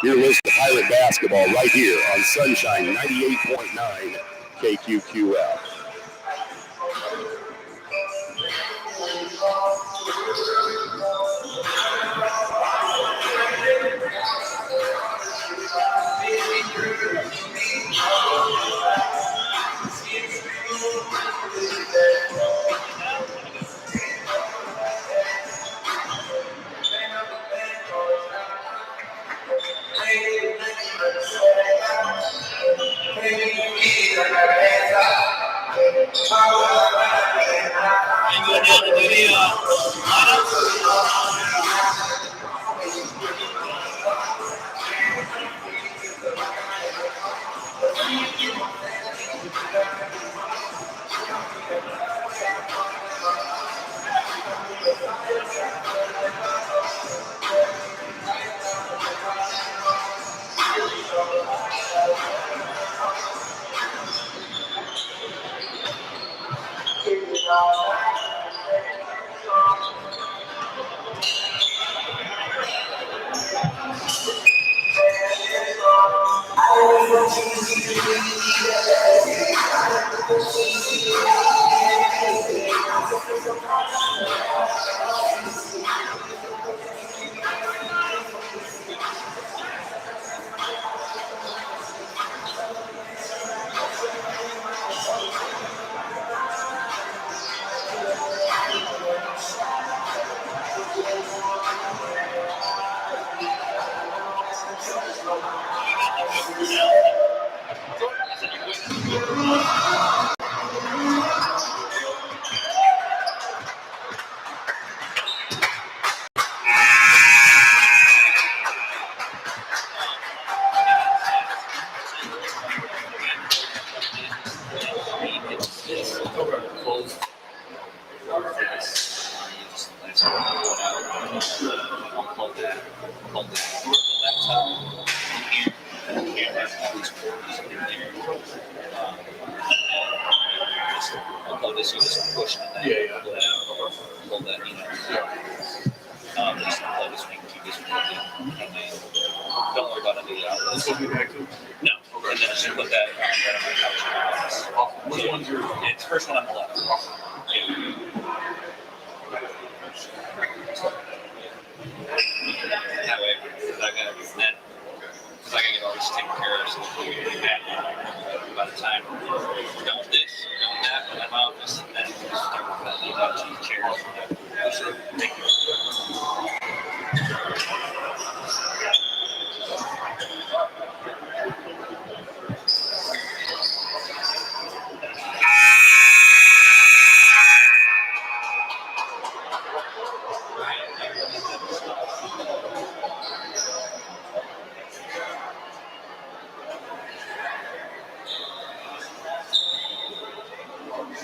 You're listening to Pirate Basketball right here on Sunshine 98.9 KQQF.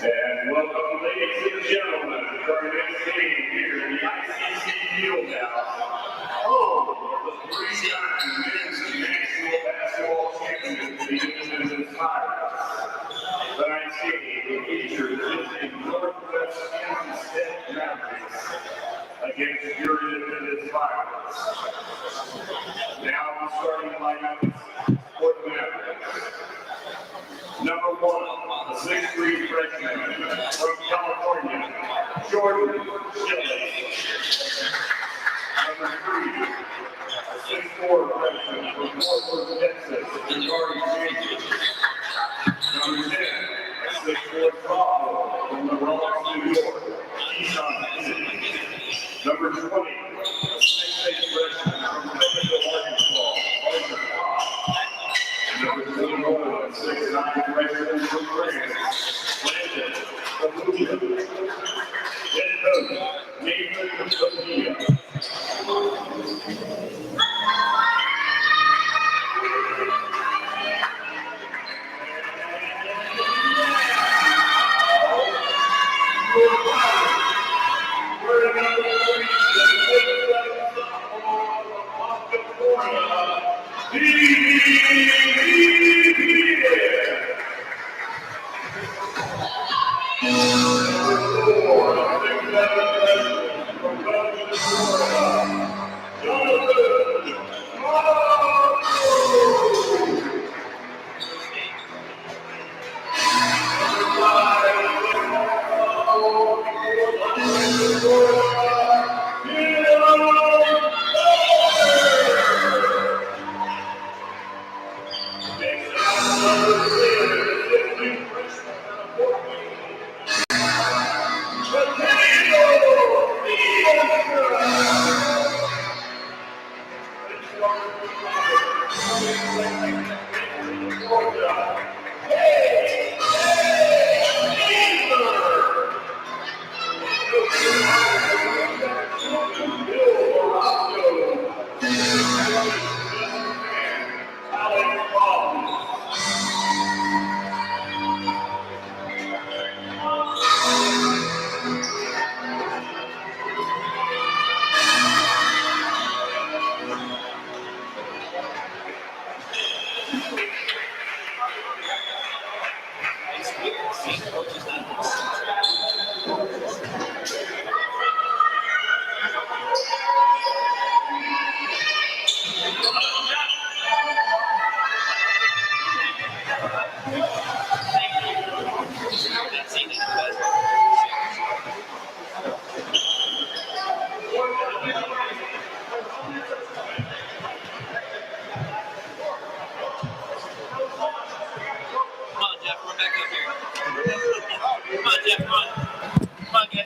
And welcome, ladies and gentlemen, to our next game here in the ICC Field now. Home of the three-time men's national basketball champions, the Independent Pirates. Tonight's game will feature the Northwest Kansas State Mavericks against your Independent Pirates. Now the starting lineup for the Mavericks. Number 1, the 6'3" freshman from California, Jordan Shelley. Number 3, a 6'4" freshman from Fort Worth, Texas, Jabari Jenkins. Number 10, a 6'4" sophomore from the Bronx, New York, Keyshawn Kennedy. Number 20, a 6'8" freshman from Central Arkansas, Arthur Cox. Number 21, 6'9" freshman from France, Landon Kabuya. Head coach, Nathan Kabuya. We're number 3,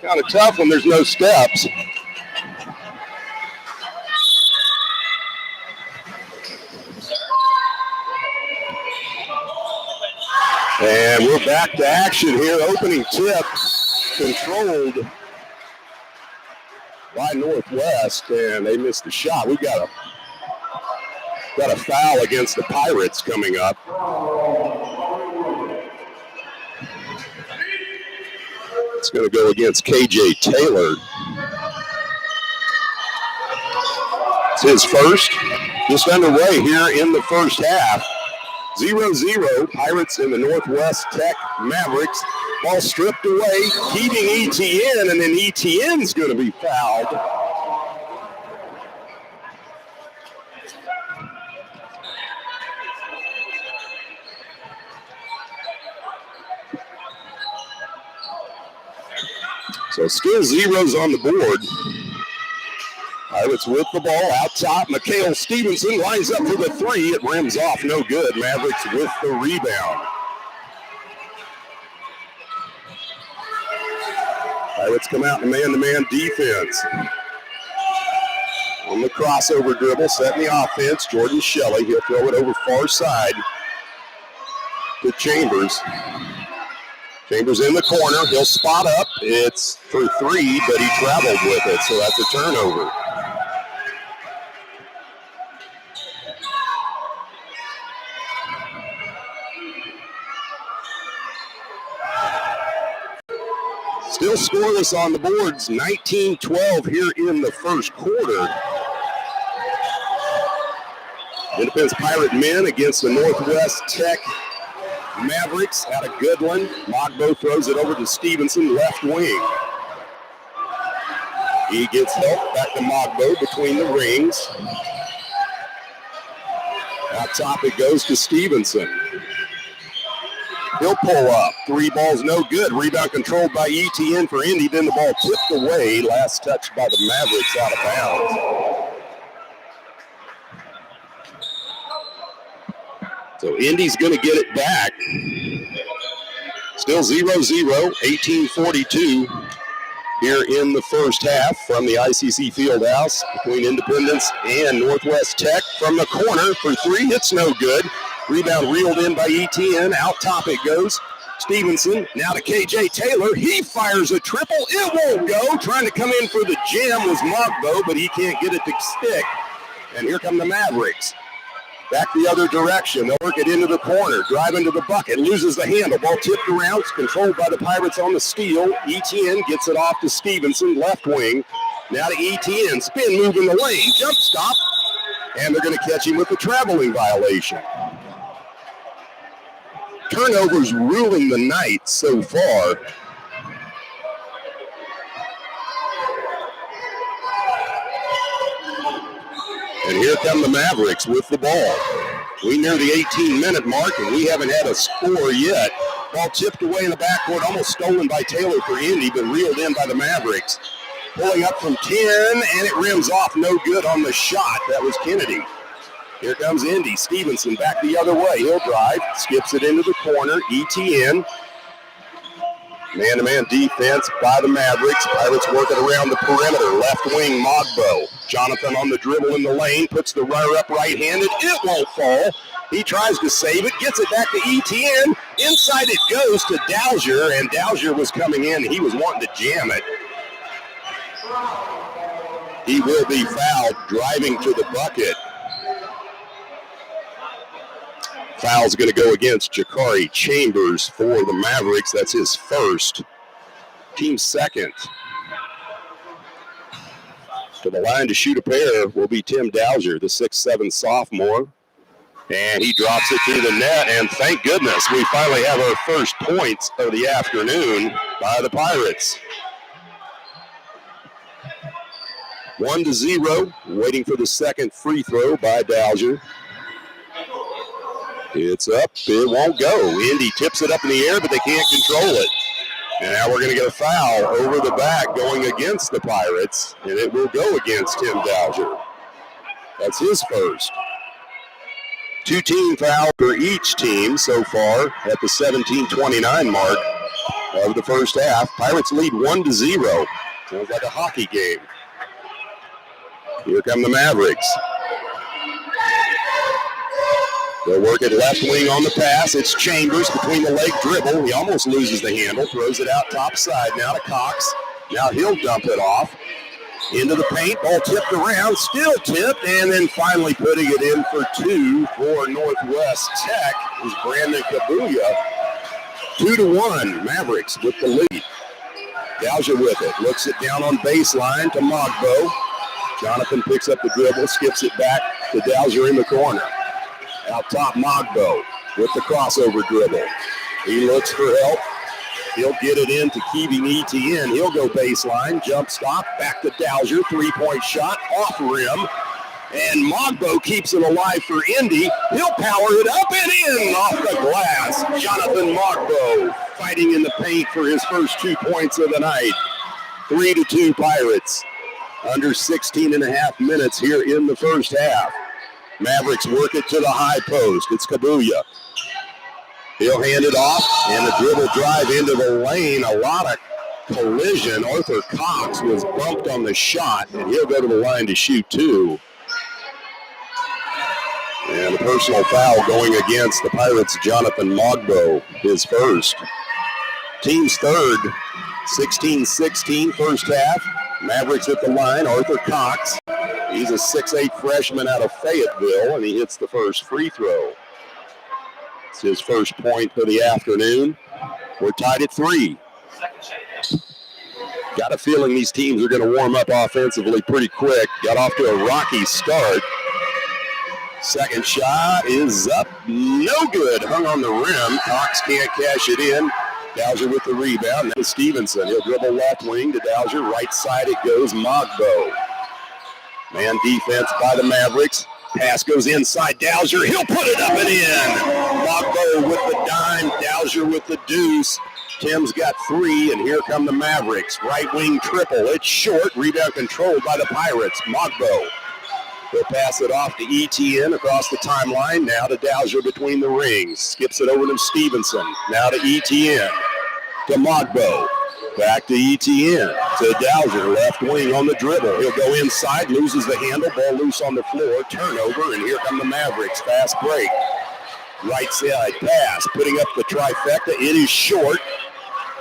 Kind of tough when there's no steps. And we're back to action here. Opening tip controlled by Northwest, and they missed the shot. We've got a foul against the Pirates coming up. It's going to go against KJ Taylor. It's his first. Just underway here in the first half. 0-0, Pirates and the Northwest Tech Mavericks. Ball stripped away, keeping ETN, and then ETN's going to be fouled. So still zeros on the board. Pirates with the ball out top. Mikhail Stevenson lines up for the three. It rims off, no good. Mavericks with the rebound. Pirates come out in man-to-man defense. On the crossover dribble, setting the offense, Jordan Shelley. He'll throw it over far side to Chambers. Chambers in the corner. He'll spot up. It's for three, but he traveled with it, so that's a turnover. Still scoreless on the boards, 19-12 here in the first quarter. Independence Pirate men against the Northwest Tech Mavericks. Had a good one. Mogbo throws it over to Stevenson, left wing. He gets help back to Mogbo between the rings. Out top it goes to Stevenson. He'll pull up. Three balls no good. Rebound controlled by ETN for Indy. Then the ball tipped away. Last touch by the Mavericks out of bounds. So Indy's going to get it back. Still 0-0, 18-42 here in the first half from the ICC Fieldhouse between Independence and Northwest Tech. From the corner for three, it's no good. Rebound reeled in by ETN. Out top it goes. Stevenson now to KJ Taylor. He fires a triple. It won't go. Trying to come in for the jam was Mogbo, but he can't get it to stick. And here come the Mavericks. Back the other direction. They'll work it into the corner. Drive into the bucket. Loses the handle. Ball tipped around. It's controlled by the Pirates on the steal. ETN gets it off to Stevenson, left wing. Now to ETN. Spin move in the lane. Jump stop. And they're going to catch him with a traveling violation. Turnovers ruling the night so far. And here come the Mavericks with the ball. We near the 18-minute mark, and we haven't had a score yet. Ball tipped away in the backcourt, almost stolen by Taylor for Indy, but reeled in by the Mavericks. Pulling up from 10, and it rims off no good on the shot. That was Kennedy. Here comes Indy. Stevenson back the other way. He'll drive, skips it into the corner. ETN Man-to-man defense by the Mavericks. Pirates working around the perimeter. Left wing, Mogbo. Jonathan on the dribble in the lane. Puts the runner up right-handed. It won't fall. He tries to save it. Gets it back to ETN. Inside it goes to Dowser. And Dowser was coming in. He was wanting to jam it. He will be fouled driving to the bucket. Foul's going to go against Jakari Chambers for the Mavericks. That's his first. Team second. To the line to shoot a pair will be Tim Dowser, the 6'7" sophomore. And he drops it through the net, and thank goodness we finally have our first points of the afternoon by the Pirates. 1-0, waiting for the second free throw by Dowser. It's up, it won't go. Indy tips it up in the air, but they can't control it. And now we're going to get a foul over the back going against the Pirates, and it will go against Tim Dowser. That's his first. 2 team fouls for each team so far at the 17:29 mark of the first half. Pirates lead 1-0. Sounds like a hockey game. Here come the Mavericks. They'll work it left wing on the pass. It's Chambers between the leg dribble. He almost loses the handle. Throws it out top side now to Cox. Now he'll dump it off. Into the paint. Ball tipped around. Still tipped. And then finally putting it in for 2 for Northwest Tech is Brandon Kabuya. 2-1. Mavericks with the lead. Dowser with it. Looks it down on baseline to Mogbo. Jonathan picks up the dribble. Skips it back to Dowser in the corner. Out top, Mogbo with the crossover dribble. He looks for help. He'll get it in to Keeving ETN. He'll go baseline, jump stop, back to Dowser, 3-point shot, off rim. And Mogbo keeps it alive for Indy. He'll power it up and in off the glass. Jonathan Mogbo fighting in the paint for his first 2 points of the night. 3-2 Pirates. Under 16 and a half minutes here in the first half. Mavericks work it to the high post. It's Kabuya. He'll hand it off, and the dribble drive into the lane. A lot of collision. Arthur Cox was bumped on the shot, and he'll go to the line to shoot 2. And a personal foul going against the Pirates' Jonathan Mogbo, his first. Team's third, 16-16 first half. Mavericks at the line, Arthur Cox. He's a 6'8" freshman out of Fayetteville, and he hits the first free throw. It's his first point for the afternoon. We're tied at 3. Got a feeling these teams are going to warm up offensively pretty quick. Got off to a rocky start. Second shot is up. No good. Hung on the rim. Cox can't cash it in. Dowser with the rebound. Now Stevenson. He'll dribble left wing to Dowser. Right side it goes. Mogbo. Man defense by the Mavericks. Pass goes inside Dowser. He'll put it up and in. Mogbo with the dime. Dowser with the deuce. Tim's got 3, and here come the Mavericks. Right wing triple. It's short. Rebound controlled by the Pirates. Mogbo. They'll pass it off to ETN across the timeline. Now to Dowser between the rings. Skips it over to Stevenson. Now to ETN. To Mogbo. Back to ETN. To Dowser. Left wing on the dribble. He'll go inside. Loses the handle. Ball loose on the floor. Turnover. And here come the Mavericks. Fast break. Right side pass. Putting up the trifecta. It is short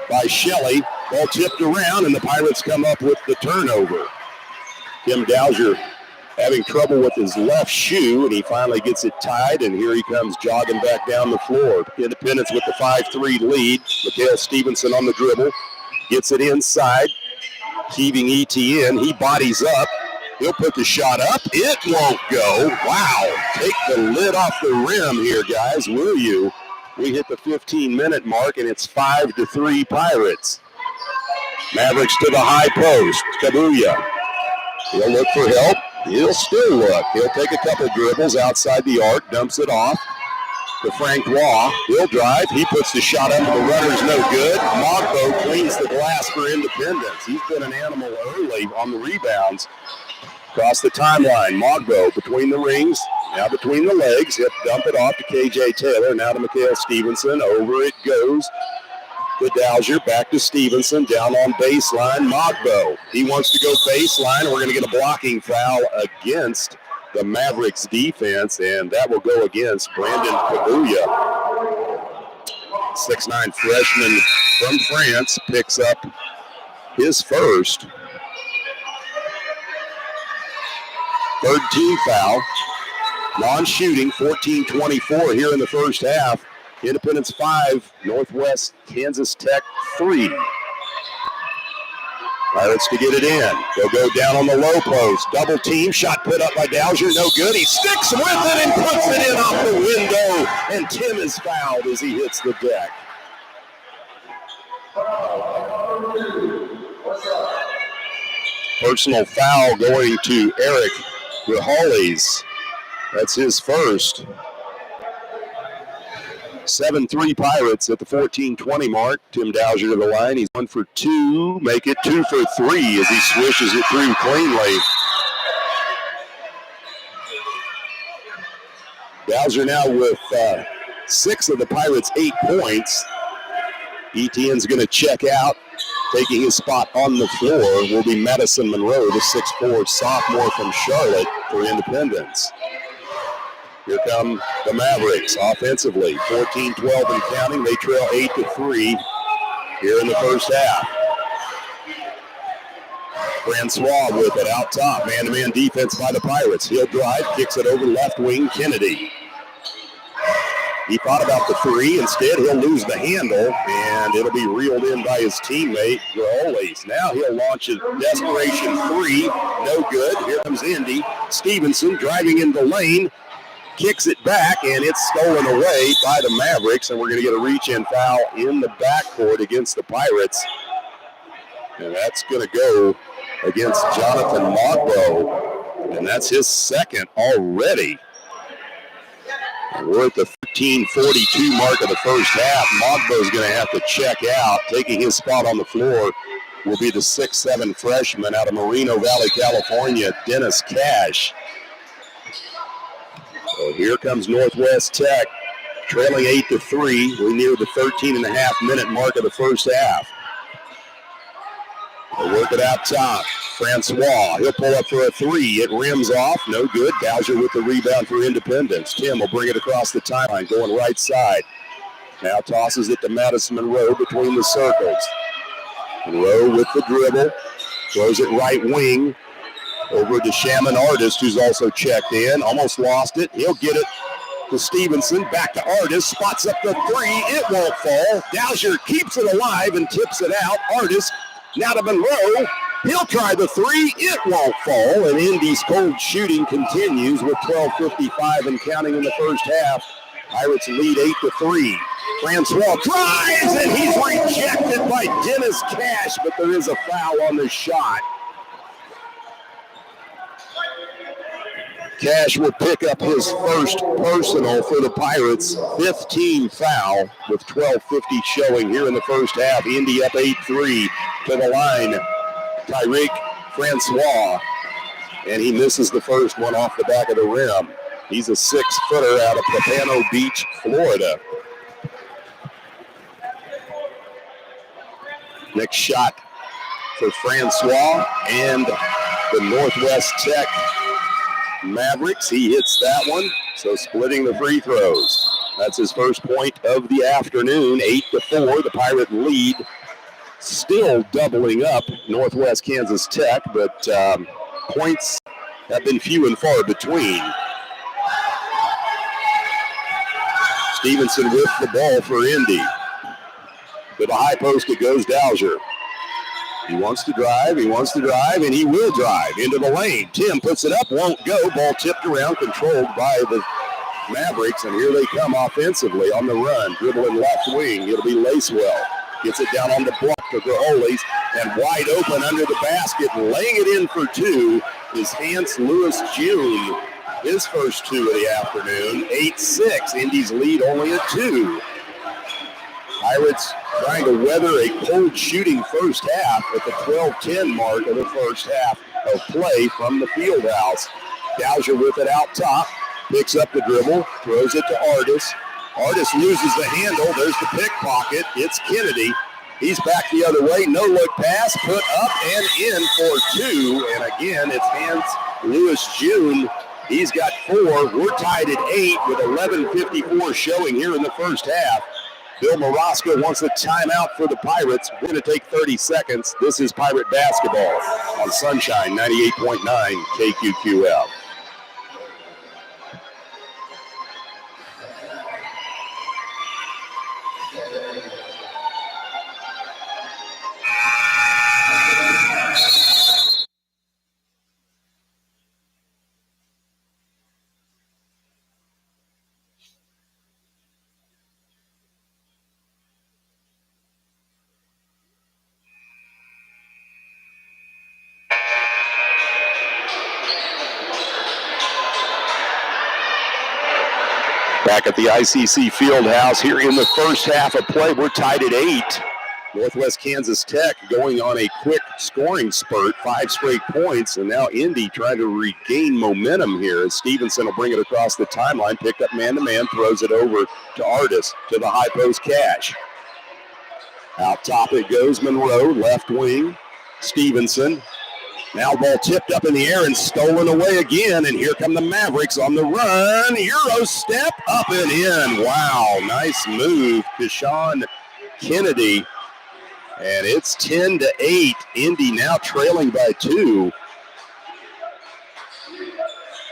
by Shelley. Ball tipped around. And the Pirates come up with the turnover. Tim Dowser having trouble with his left shoe, and he finally gets it tied, and here he comes jogging back down the floor. Independence with the 5-3 lead. Mikhail Stevenson on the dribble. Gets it inside. Keeving ETN. He bodies up. He'll put the shot up. It won't go. Wow. Take the lid off the rim here, guys, will you? We hit the 15-minute mark, and it's 5-3 Pirates. Mavericks to the high post. Kabuya. He'll look for help. He'll still look. He'll take a couple dribbles outside the arc, dumps it off to Francois. He'll drive. He puts the shot up. The runner's no good. Mogbo cleans the glass for Independence. He's been an animal early on the rebounds. Across the timeline, Mogbo between the rings, now between the legs. He'll dump it off to KJ Taylor. Now to Mikhail Stevenson. Over it goes to Dowser, back to Stevenson, down on baseline. Mogbo, he wants to go baseline. We're going to get a blocking foul against the Mavericks defense, and that will go against Brandon Kabuya. 6'9" freshman from France picks up his first. Third team foul. Non-shooting, 14-24 here in the first half. Independence 5, Northwest Kansas Tech 3. Pirates to get it in. They'll go down on the low post. Double team, shot put up by Dowser, no good. He sticks with it and puts it in off the window. And Tim is fouled as he hits the deck. Personal foul going to Eric Grijalles. That's his first. 7-3 Pirates at the 14-20 mark. Tim Dowser to the line. He's 1 for 2. Make it 2 for 3 as he swishes it through cleanly. Dowser now with 6 of the Pirates' 8 points. Etienne's going to check out. Taking his spot on the floor will be Madison Monroe, the 6'4" sophomore from Charlotte for Independence. Here come the Mavericks offensively, 14-12 and counting. They trail 8-3 here in the first half. Francois with it out top, man-to-man defense by the Pirates. He'll drive, kicks it over left wing, Kennedy. He thought about the 3. Instead, he'll lose the handle, and it'll be reeled in by his teammate, Grijalles. Now he'll launch a desperation 3. No good. Here comes Indy. Stevenson driving in the lane. Kicks it back, and it's stolen away by the Mavericks, and we're going to get a reach-in foul in the backcourt against the Pirates. And that's going to go against Jonathan Mogbo, and that's his second already. And we're at the 13:42 mark of the first half. Mogbo's going to have to check out. Taking his spot on the floor will be the 6'7" freshman out of Moreno Valley, California, Dennis Cash. So here comes Northwest Tech, trailing 8-3. We're near the 13.5-minute mark of the first half. They work it out top. Francois, he'll pull up for a 3. It rims off, no good. Dowser with the rebound for Independence. Tim will bring it across the timeline, going right side. Now tosses it to Madison Monroe between the circles. Monroe with the dribble, throws it right wing. Over to Shaman Artist, who's also checked in. Almost lost it. He'll get it to Stevenson. Back to Artist. Spots up the 3. It won't fall. Dowser keeps it alive and tips it out. Artist now to Monroe. He'll try the 3. It won't fall. And Indy's cold shooting continues with 12:55 and counting in the first half. Pirates lead 8-3. Francois tries, and he's rejected by Dennis Cash, but there is a foul on the shot. Cash will pick up his first personal for the Pirates. 15 foul with 12:50 showing here in the first half. Indy up 8-3 to the line. Tyreek Francois, and he misses the first one off the back of the rim. He's a 6-footer out of Papano Beach, Florida. Next shot for Francois and the Northwest Tech Mavericks. He hits that one, so splitting the free throws. That's his first point of the afternoon, 8-4. The Pirate lead still doubling up Northwest Kansas Tech, but points have been few and far between. Stevenson with the ball for Indy. To the high post it goes Dowser. He wants to drive, and he will drive into the lane. Tim puts it up, won't go. Ball tipped around, controlled by the Mavericks, and here they come offensively on the run. Dribbling left wing, it'll be Lacewell. Gets it down on the block to Grijalles, and wide open under the basket, laying it in for 2 is Hans Lewis June. His first 2 of the afternoon, 8-6. Indy's lead only at 2. Pirates trying to weather a cold shooting first half at the 12:10 mark of the first half of play from the field house. Dowser with it out top, picks up the dribble, throws it to Artist. Artist loses the handle. There's the pickpocket. It's Kennedy. He's back the other way. No look pass, put up and in for 2. And again, it's Hans Lewis June. He's got 4. We're tied at 8 with 11:54 showing here in the first half. Bill Marosco wants a timeout for the Pirates. We're going to take 30 seconds. This is Pirate basketball on Sunshine 98.9 KQQL. Back at the ICC Fieldhouse here in the first half of play, we're tied at 8. Northwest Kansas Tech going on a quick scoring spurt, 5 straight points, and now Indy trying to regain momentum here as Stevenson will bring it across the timeline, picked up man-to-man, throws it over to Artis, to the high post Cash. Out top it goes, Monroe, left wing, Stevenson. Now ball tipped up in the air and stolen away again, and here come the Mavericks on the run. Euro step up and in. Wow, nice move to Sean Kennedy. And it's 10-8. Indy now trailing by 2.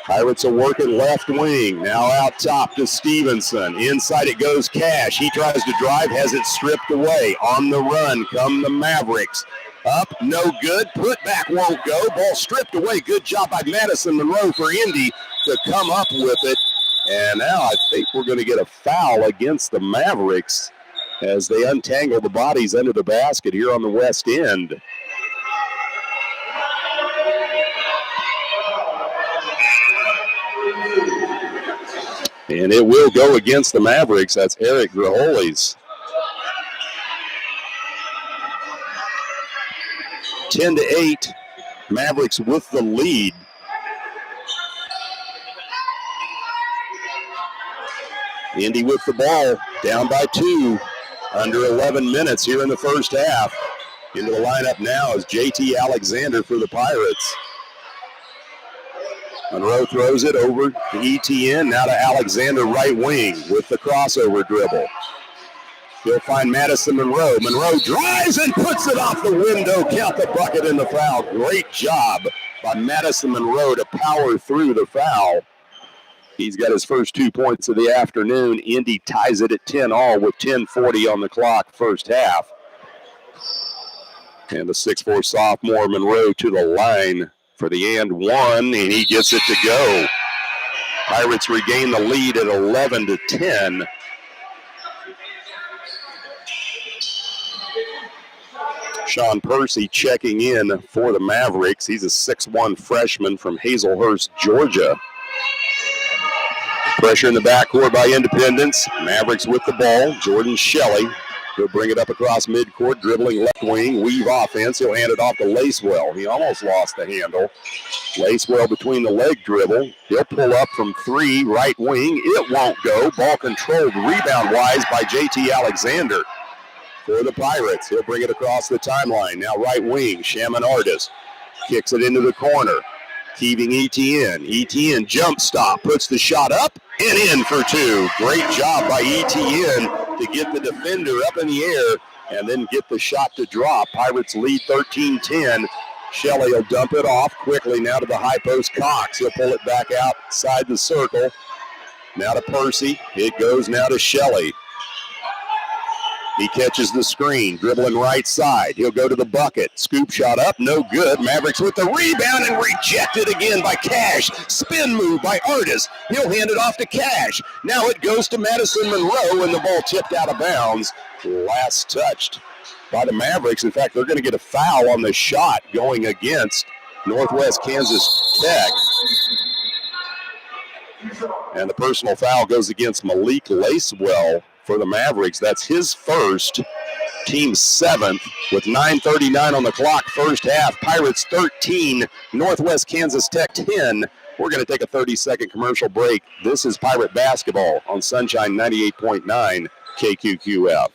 Pirates are working left wing. Now out top to Stevenson. Inside it goes Cash. He tries to drive, has it stripped away. On the run come the Mavericks. Up, no good. Put back won't go. Ball stripped away. Good job by Madison Monroe for Indy to come up with it. And now I think we're going to get a foul against the Mavericks as they untangle the bodies under the basket here on the west end. And it will go against the Mavericks. That's Eric Graholes. 10-8, Mavericks with the lead. Indy with the ball, down by 2, under 11 minutes here in the first half. Into the lineup now is JT Alexander for the Pirates. Monroe throws it over to ETN, now to Alexander right wing with the crossover dribble. He'll find Madison Monroe. Monroe drives and puts it off the window. Count the bucket in the foul. Great job by Madison Monroe to power through the foul. He's got his first 2 points of the afternoon. Indy ties it at 10-all with 10:40 on the clock, first half. And the 6'4 sophomore Monroe to the line for the and one, and he gets it to go. Pirates regain the lead at 11-10. Sean Percy checking in for the Mavericks. He's a 6'1 freshman from Hazelhurst, Georgia. Pressure in the backcourt by Independence. Mavericks with the ball. Jordan Shelley. He'll bring it up across midcourt, dribbling left wing, weave offense. He'll hand it off to Lacewell. He almost lost the handle. Lacewell between the leg dribble. He'll pull up from 3, right wing. It won't go. Ball controlled rebound-wise by JT Alexander for the Pirates. He'll bring it across the timeline. Now right wing, Shaman Artis kicks it into the corner. Keeving ETN. ETN jump stop, puts the shot up and in for 2. Great job by ETN to get the defender up in the air and then get the shot to drop. Pirates lead 13-10. Shelley will dump it off quickly now to the high post. Cox, he'll pull it back outside the circle. Now to Percy. It goes now to Shelley. He catches the screen, dribbling right side. He'll go to the bucket. Scoop shot up, no good. Mavericks with the rebound and rejected again by Cash. Spin move by Artis. He'll hand it off to Cash. Now it goes to Madison Monroe, and the ball tipped out of bounds. Last touched by the Mavericks. In fact, they're going to get a foul on the shot going against Northwest Kansas Tech. And the personal foul goes against Malik Lacewell for the Mavericks. That's his first, team 7th, with 9:39 on the clock, first half. Pirates 13, Northwest Kansas Tech 10. We're going to take a 30-second commercial break. This is Pirate basketball on Sunshine 98.9 KQQF.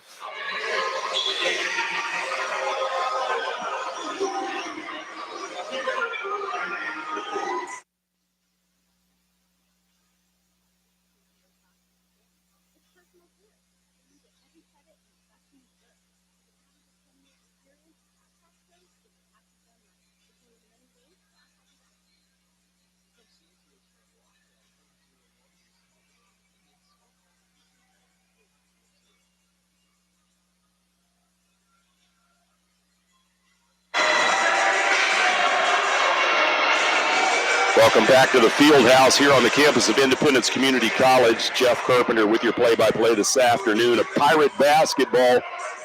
Welcome back to the field house here on the campus of Independence Community College. Jeff Carpenter with your play-by-play this afternoon of Pirate basketball.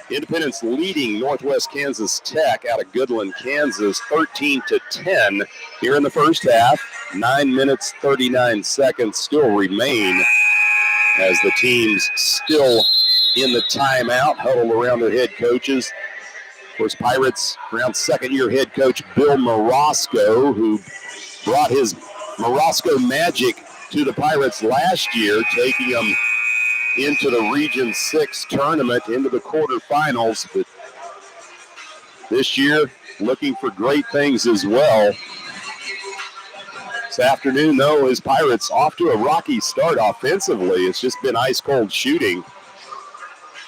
Independence leading Northwest Kansas Tech out of Goodland, Kansas, 13-10 here in the first half. 9 minutes, 39 seconds still remain as the teams still in the timeout, huddled around their head coaches. Of course, Pirates around second-year head coach Bill Morosco, who brought his Morosco magic to the Pirates last year, taking them into the Region 6 tournament, into the quarterfinals. But this year, looking for great things as well. This afternoon, though, his Pirates off to a rocky start offensively. It's just been ice-cold shooting.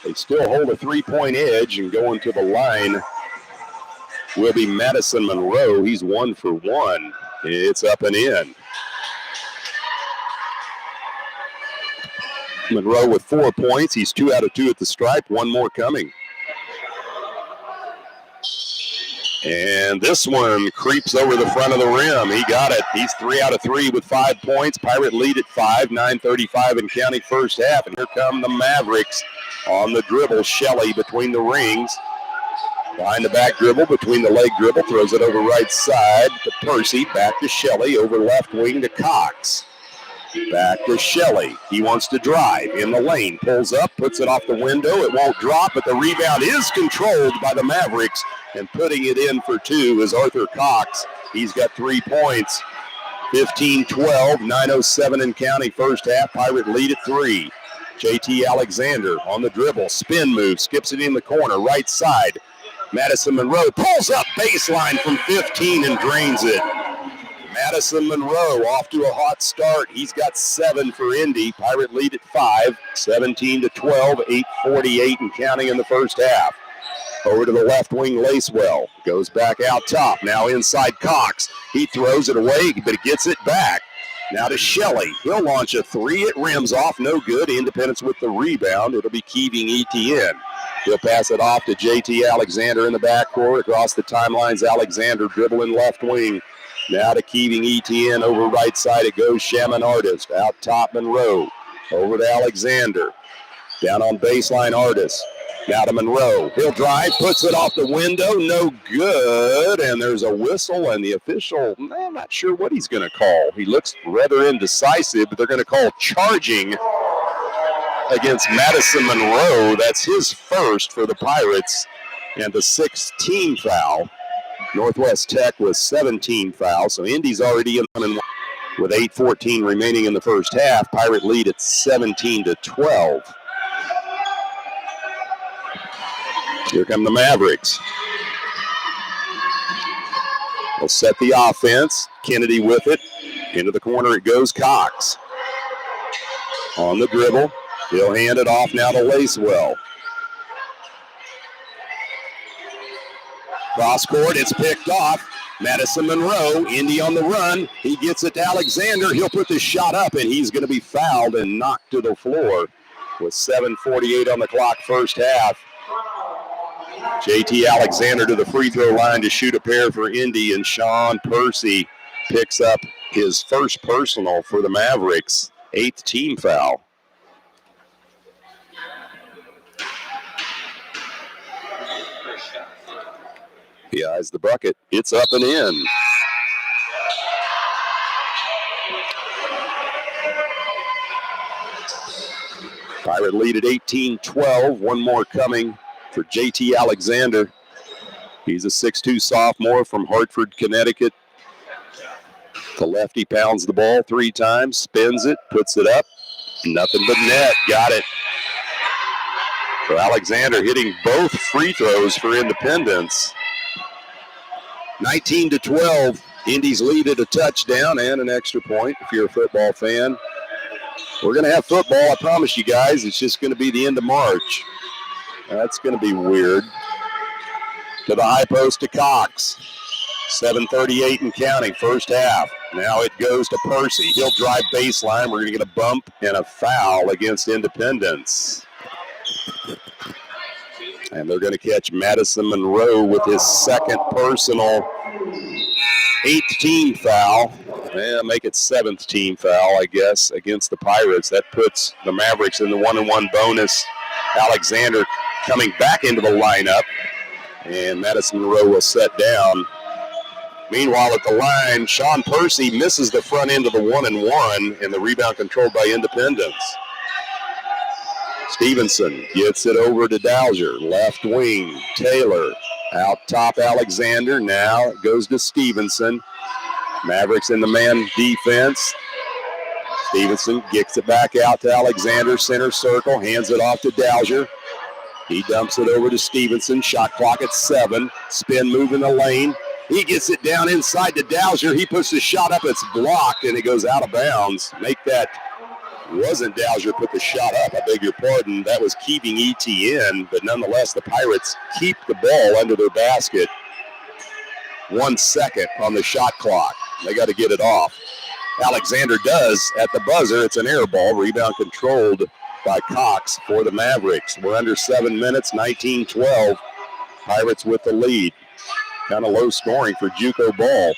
They still hold a three-point edge, and going to the line will be Madison Monroe. He's 1 for 1. It's up and in. Monroe with 4 points. He's 2 out of 2 at the stripe. One more coming. And this one creeps over the front of the rim. He got it. He's 3 out of 3 with 5 points. Pirate lead at 5, 9:35 in counting first half. And here come the Mavericks on the dribble. Shelley between the rings. Behind the back dribble, between the leg dribble, throws it over right side to Percy. Back to Shelley, over left wing to Cox. Back to Shelley. He wants to drive in the lane. Pulls up, puts it off the window. It won't drop, but the rebound is controlled by the Mavericks. And putting it in for 2 is Arthur Cox. He's got 3 points. 15-12, 9:07 in counting first half. Pirate lead at 3. JT Alexander on the dribble. Spin move, skips it in the corner, right side. Madison Monroe pulls up baseline from 15 and drains it. Madison Monroe off to a hot start. He's got 7 for Indy. Pirate lead at 5, 17-12, 8:48 and counting in the first half. Over to the left wing, Lacewell. Goes back out top. Now inside Cox. He throws it away, but he gets it back. Now to Shelley. He'll launch a 3. It rims off. No good. Independence with the rebound. It'll be Keeving Etienne. He'll pass it off to JT Alexander in the backcourt. Across the timelines, Alexander dribbling left wing. Now to Keeving Etienne over right side. It goes Shaman Artist. Out top Monroe. Over to Alexander. Down on baseline Artist. Now to Monroe. He'll drive, puts it off the window. No good. And there's a whistle, and the official, I'm not sure what he's going to call. He looks rather indecisive, but they're going to call charging against Madison Monroe. That's his first for the Pirates, and the 6th team foul. Northwest Tech with 17 fouls, so Indy's already in with 8:14 remaining in the first half. Pirate lead at 17-12. Here come the Mavericks. They'll set the offense. Kennedy with it. Into the corner it goes. Cox on the dribble. He'll hand it off now to Lacewell. Cross court, it's picked off. Madison Monroe, Indy on the run. He gets it to Alexander. He'll put the shot up, and he's going to be fouled and knocked to the floor with 7:48 on the clock first half. JT Alexander to the free throw line to shoot a pair for Indy, and Sean Percy picks up his first personal for the Mavericks. 8th team foul. He eyes the bucket. It's up and in. Pirate lead at 18-12. One more coming for JT Alexander. He's a 6'2 sophomore from Hartford, Connecticut. The lefty pounds the ball 3 times, spins it, puts it up. Nothing but net. Got it. So Alexander hitting both free throws for Independence. 19-12. Indy's lead at a touchdown and an extra point if you're a football fan. We're going to have football, I promise you guys. It's just going to be the end of March. That's going to be weird. To the high post to Cox. 7:38 and counting, first half. Now it goes to Percy. He'll drive baseline. We're going to get a bump and a foul against Independence. And they're going to catch Madison Monroe with his second personal 8th team foul. Make it seventh team foul, I guess, against the Pirates. That puts the Mavericks in the 1-1 bonus. Alexander coming back into the lineup, and Madison Monroe will set down. Meanwhile, at the line, Sean Percy misses the front end of the 1-1, and the rebound controlled by Independence. Stevenson gets it over to Dowser. Left wing, Taylor. Out top, Alexander. Now it goes to Stevenson. Mavericks in the man defense. Stevenson gets it back out to Alexander, center circle, hands it off to Dowser. He dumps it over to Stevenson. Shot clock at 7. Spin move in the lane. He gets it down inside to Dowser. He puts the shot up. It's blocked, and it goes out of bounds. Make that wasn't Dowser put the shot up. I beg your pardon. That was keeping ETN, but nonetheless, the Pirates keep the ball under their basket. 1 second on the shot clock. They got to get it off. Alexander does at the buzzer. It's an air ball. Rebound controlled by Cox for the Mavericks. We're under 7 minutes, 19-12. Pirates with the lead. Kind of low scoring for JUCO ball.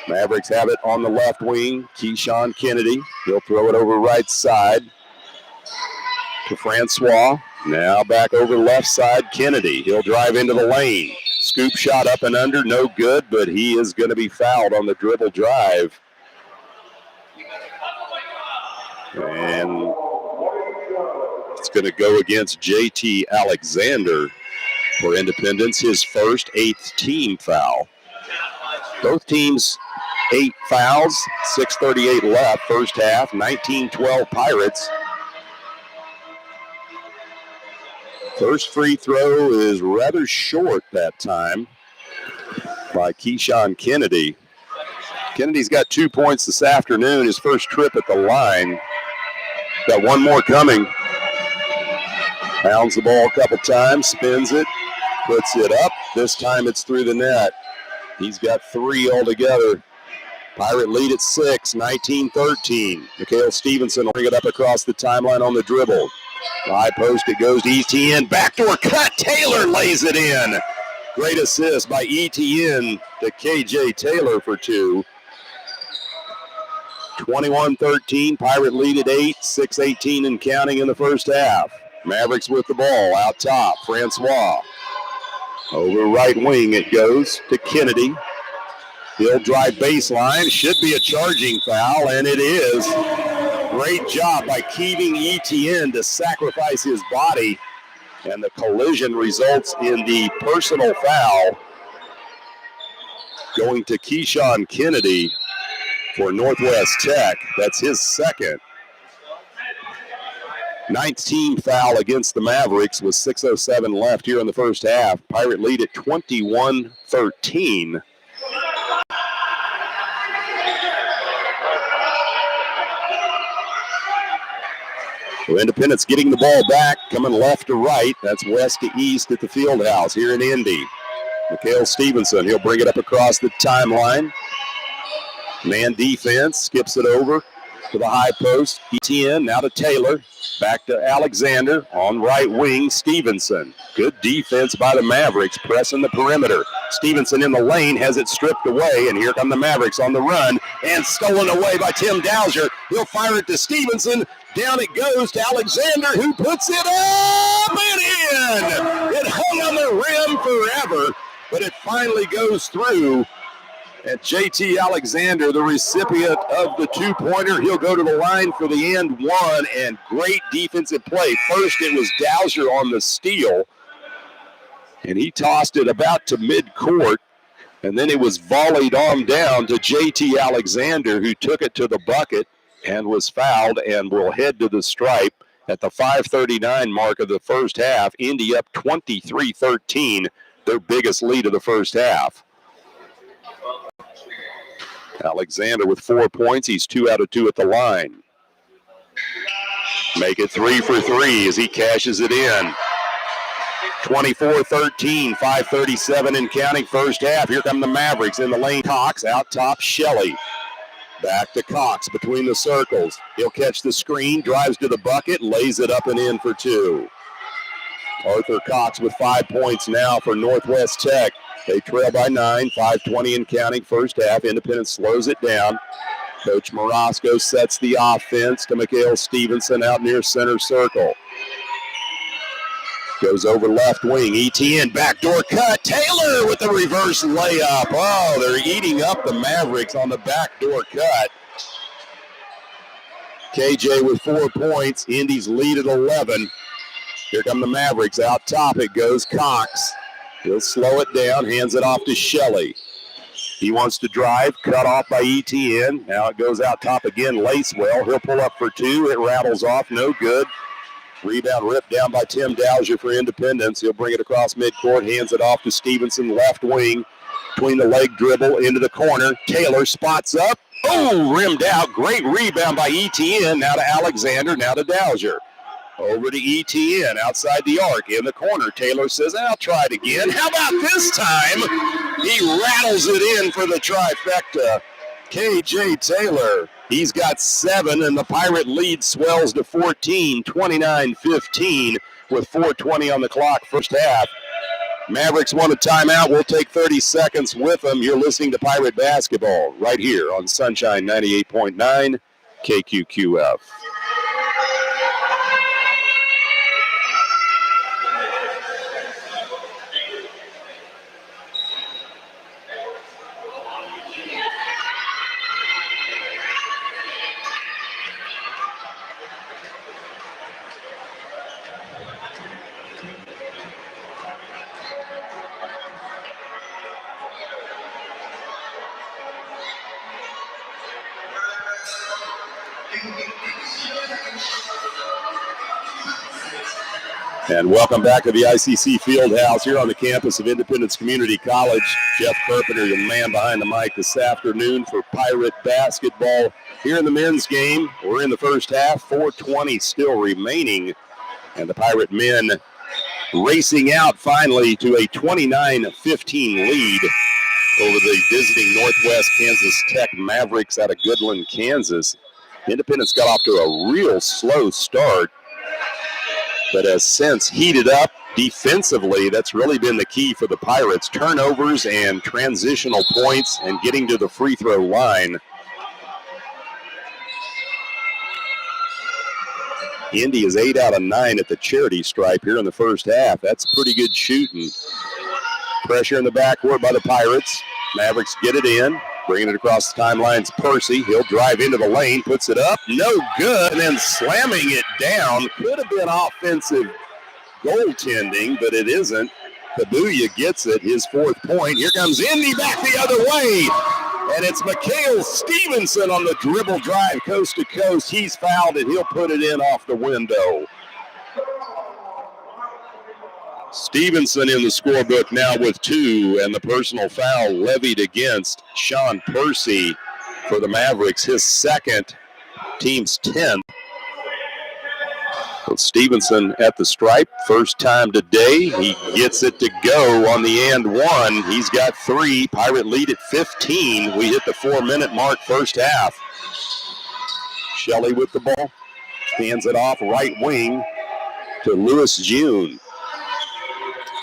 Mavericks have it on the left wing. Keyshawn Kennedy. He'll throw it over right side to Francois. Now back over left side, Kennedy. He'll drive into the lane. Scoop shot up and under, no good, but he is going to be fouled on the dribble drive. And it's going to go against JT Alexander for Independence, his first 8th team foul. Both teams 8 fouls, 6:38 left, first half, 19-12 Pirates. First free throw is rather short that time by Keyshawn Kennedy. Kennedy's got 2 points this afternoon, his first trip at the line. Got one more coming. Pounds the ball a couple times, spins it, puts it up. This time it's through the net. He's got 3 altogether. Pirate lead at 6, 19-13. Mikhail Stevenson will bring it up across the timeline on the dribble. High post, it goes to ETN. Backdoor cut, Taylor lays it in. Great assist by ETN to KJ Taylor for 2. 21-13, Pirate lead at 8, 6:18 and counting in the first half. Mavericks with the ball out top, Francois. Over right wing it goes to Kennedy. He'll drive baseline, should be a charging foul, and it is. Great job by Keeving ETN to sacrifice his body, and the collision results in the personal foul going to Keyshawn Kennedy for Northwest Tech. That's his second. 19th foul against the Mavericks with 6:07 left here in the first half. Pirate lead at 21-13. So Independence getting the ball back, coming left to right. That's west to east at the field house here in Indy. Mikhail Stevenson, he'll bring it up across the timeline. Man defense, skips it over to the high post. ETN, now to Taylor. Back to Alexander on right wing, Stevenson. Good defense by the Mavericks, pressing the perimeter. Stevenson in the lane, has it stripped away, and here come the Mavericks on the run, and stolen away by Tim Dowser. He'll fire it to Stevenson. Down it goes to Alexander, who puts it up and in. It hung on the rim forever, but it finally goes through. And JT Alexander, the recipient of the 2-pointer, he'll go to the line for the end one, and great defensive play. First, it was Dowser on the steal, and he tossed it about to midcourt, and then it was volleyed on down to JT Alexander, who took it to the bucket and was fouled and will head to the stripe at the 5:39 mark of the first half. Indy up 23-13, their biggest lead of the first half. Alexander with 4 points. He's 2 out of 2 at the line. Make it 3 for 3 as he cashes it in. 24-13, 5:37 and counting first half. Here come the Mavericks in the lane. Cox out top, Shelley. Back to Cox between the circles. He'll catch the screen, drives to the bucket, lays it up and in for 2. Arthur Cox with 5 points now for Northwest Tech. They trail by 9, 5:20 and counting first half. Independence slows it down. Coach Morosco sets the offense to Mikhail Stevenson out near center circle. Goes over left wing. ETN backdoor cut. Taylor with the reverse layup. Oh, they're eating up the Mavericks on the backdoor cut. KJ with 4 points. Indy's lead at 11. Here come the Mavericks. Out top it goes. Cox. He'll slow it down. Hands it off to Shelley. He wants to drive. Cut off by ETN. Now it goes out top again. Lacewell. He'll pull up for 2. It rattles off. No good. Rebound ripped down by Tim Dowser for Independence. He'll bring it across midcourt. Hands it off to Stevenson. Left wing. Between the leg dribble into the corner. Taylor spots up. Oh, rimmed out. Great rebound by ETN. Now to Alexander. Now to Dowser. Over to ETN outside the arc in the corner. Taylor says, I'll try it again. How about this time? He rattles it in for the trifecta. KJ Taylor. He's got 7, and the Pirate lead swells to 14, 29-15 with 4:20 on the clock first half. Mavericks want a timeout. We'll take 30 seconds with them. You're listening to Pirate Basketball right here on Sunshine 98.9 KQQF. And welcome back to the ICC Fieldhouse here on the campus of Independence Community College. Jeff Carpenter, the man behind the mic this afternoon for Pirate basketball. Here in the men's game, we're in the first half, 4:20 still remaining. And the Pirate men racing out finally to a 29-15 lead over the visiting Northwest Kansas Tech Mavericks out of Goodland, Kansas. Independence got off to a real slow start, but has since heated up defensively. That's really been the key for the Pirates. Turnovers and transitional points and getting to the free throw line. Indy is 8 out of 9 at the charity stripe here in the first half. That's pretty good shooting. Pressure in the backcourt by the Pirates. Mavericks get it in. Bringing it across the timelines, Percy. He'll drive into the lane, puts it up. No good, and then slamming it down. Could have been offensive goaltending, but it isn't. Kabuya gets it, his 4th point. Here comes Indy back the other way. And it's Mikhail Stevenson on the dribble drive coast to coast. He's fouled, and he'll put it in off the window. Stevenson in the scorebook now with 2, and the personal foul levied against Sean Percy for the Mavericks, his 2nd, team's 10th. So Stevenson at the stripe, first time today. He gets it to go on the and 1. He's got 3. Pirate lead at 15. We hit the 4-minute mark first half. Shelley with the ball. Hands it off right wing to Lewis June.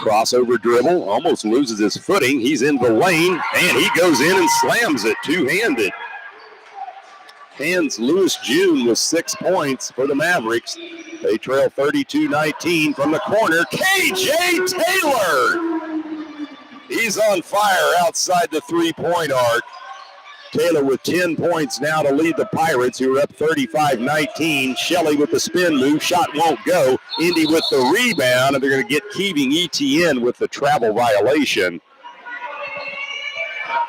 Crossover dribble, almost loses his footing. He's in the lane, and he goes in and slams it two-handed. Hands Lewis June with 6 points for the Mavericks. They trail 32-19 from the corner. KJ Taylor! He's on fire outside the three-point arc. Taylor with 10 points now to lead the Pirates, who are up 35-19. Shelley with the spin move. Shot won't go. Indy with the rebound, and they're going to get Keeving ETN with the travel violation.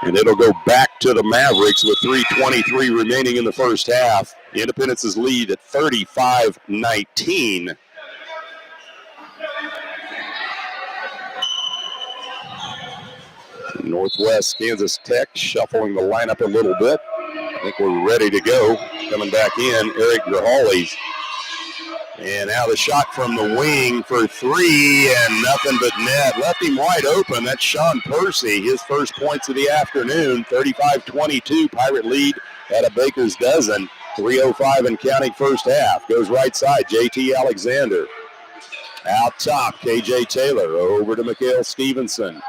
And it'll go back to the Mavericks with 3:23 remaining in the first half. Independence's lead at 35-19. Northwest Kansas Tech shuffling the lineup a little bit. I think we're ready to go. Coming back in, Eric Grahali. And now the shot from the wing for 3, and nothing but net. Left him wide open. That's Sean Percy, his first points of the afternoon. 35-22, Pirate lead at a baker's dozen. 3:05 and counting first half. Goes right side, JT Alexander. Out top, KJ Taylor over to Mikhail Stevenson.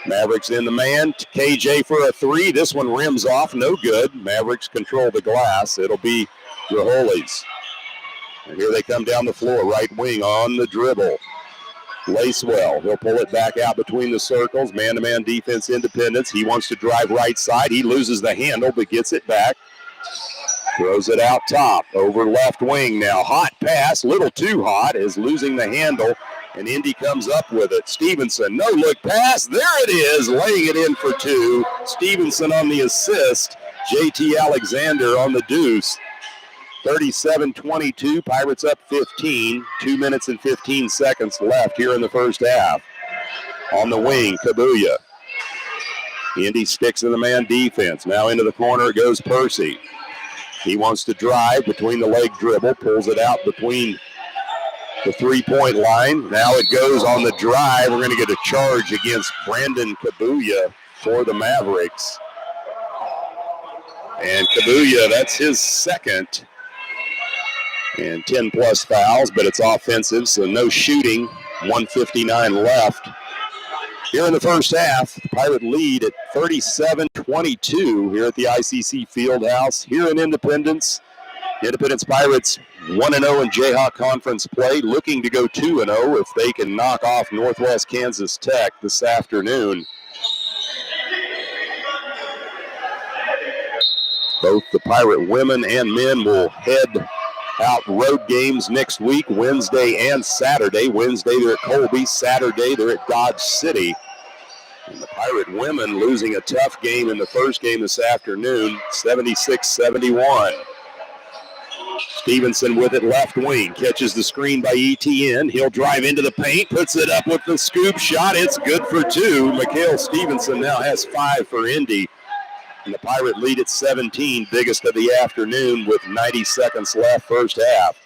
Mavericks in the man. KJ for a three. This one rims off. No good. Mavericks control the glass. It'll be Raholi's. And here they come down the floor. Right wing on the dribble. Lacewell. He'll pull it back out between the circles. Man-to-man defense, Independence. He wants to drive right side. He loses the handle but gets it back. Throws it out top. Over left wing now. Hot pass. Little too hot. Is losing the handle. And Indy comes up with it. Stevenson, no-look pass. There it is, laying it in for two. Stevenson on the assist. JT Alexander on the deuce. 37-22, Pirates up 15. 2 minutes and 15 seconds left here in the first half. On the wing, Kabuya. Indy sticks in the man defense. Now into the corner goes Percy. He wants to drive between the leg dribble, pulls it out between the three-point line. Now it goes on the drive. We're going to get a charge against Brandon Kabuya for the Mavericks. And Kabuya, that's his second. And 10-plus fouls, but it's offensive, so no shooting. 1:59 left. Here in the first half, the Pirate lead at 37-22 here at the ICC Fieldhouse. Here in Independence. Independence Pirates 1-0 in Jayhawk Conference play, looking to go 2-0 if they can knock off Northwest Kansas Tech this afternoon. Both the Pirate women and men will head out road games next week, Wednesday and Saturday. Wednesday they're at Colby, Saturday they're at Dodge City. And the Pirate women losing a tough game in the first game this afternoon, 76-71. Stevenson with it left wing, catches the screen by ETN. He'll drive into the paint, puts it up with the scoop shot. It's good for two. Mikhail Stevenson now has 5 for Indy. And the Pirate lead at 17, biggest of the afternoon with 90 seconds left first half.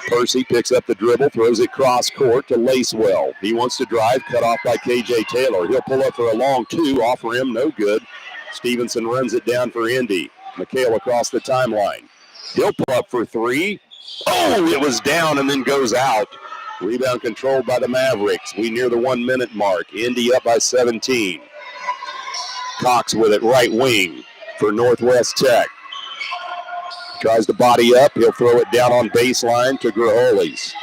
Percy picks up the dribble, throws it cross court to Lacewell. He wants to drive, cut off by KJ Taylor. He'll pull up for a long two, off for him, no good. Stevenson runs it down for Indy. Mikhail across the timeline. He'll pull up for three. Oh, it was down and then goes out. Rebound controlled by the Mavericks. We near the 1 minute mark. Indy up by 17. Cox with it right wing for Northwest Tech. Tries to body up. He'll throw it down on baseline to Grajoli's.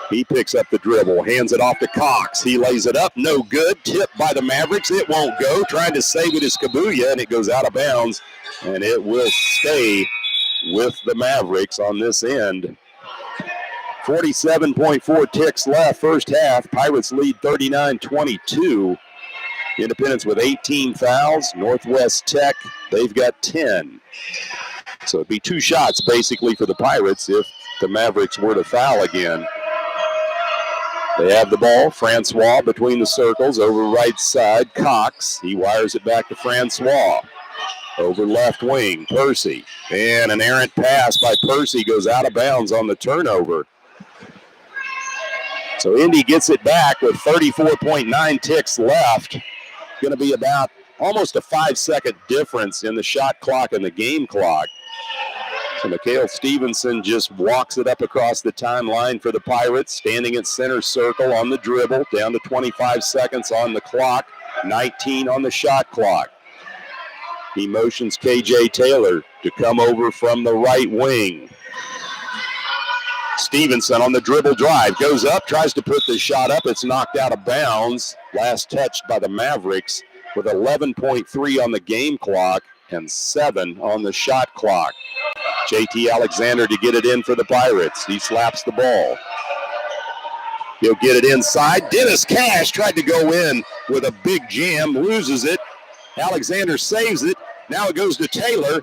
He picks up the dribble, hands it off to Cox. He lays it up, no good. Tipped by the Mavericks. It won't go. Trying to save it is Kabuya, and it goes out of bounds. And it will stay with the Mavericks on this end. 47.4 ticks left, first half. Pirates lead 39-22. Independence with 18 fouls. Northwest Tech, they've got 10. So it'd be 2 shots basically for the Pirates if the Mavericks were to foul again. They have the ball. Francois between the circles over right side. Cox, he wires it back to Francois. Over left wing, Percy. And an errant pass by Percy goes out of bounds on the turnover. So Indy gets it back with 34.9 ticks left. Going to be about almost a 5-second difference in the shot clock and the game clock. So Mikhail Stevenson just walks it up across the timeline for the Pirates, standing at center circle on the dribble, down to 25 seconds on the clock, 19 on the shot clock. He motions KJ Taylor to come over from the right wing. Stevenson on the dribble drive, goes up, tries to put the shot up. It's knocked out of bounds. Last touched by the Mavericks with 11.3 on the game clock and 7 on the shot clock. JT Alexander to get it in for the Pirates. He slaps the ball. He'll get it inside. Dennis Cash tried to go in with a big jam, loses it. Alexander saves it. Now it goes to Taylor.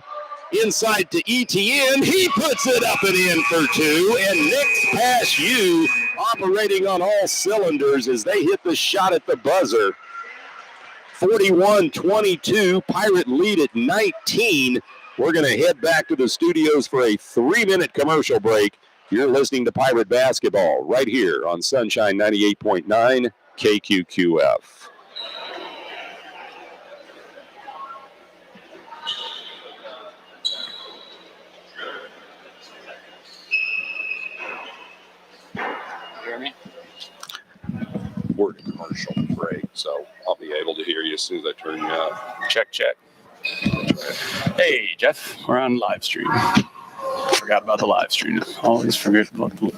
Inside to ETN. He puts it up and in for 2. And Nick's Pass U operating on all cylinders as they hit the shot at the buzzer. 41-22. Pirate lead at 19. We're going to head back to the studios for a 3-minute commercial break. You're listening to Pirate Basketball right here on Sunshine 98.9 KQQF. Working. commercial break, so I'll be able to hear you as soon as I turn you up. Check. Hey, Jeff, we're on live stream. Forgot about the live stream. Always forget about the.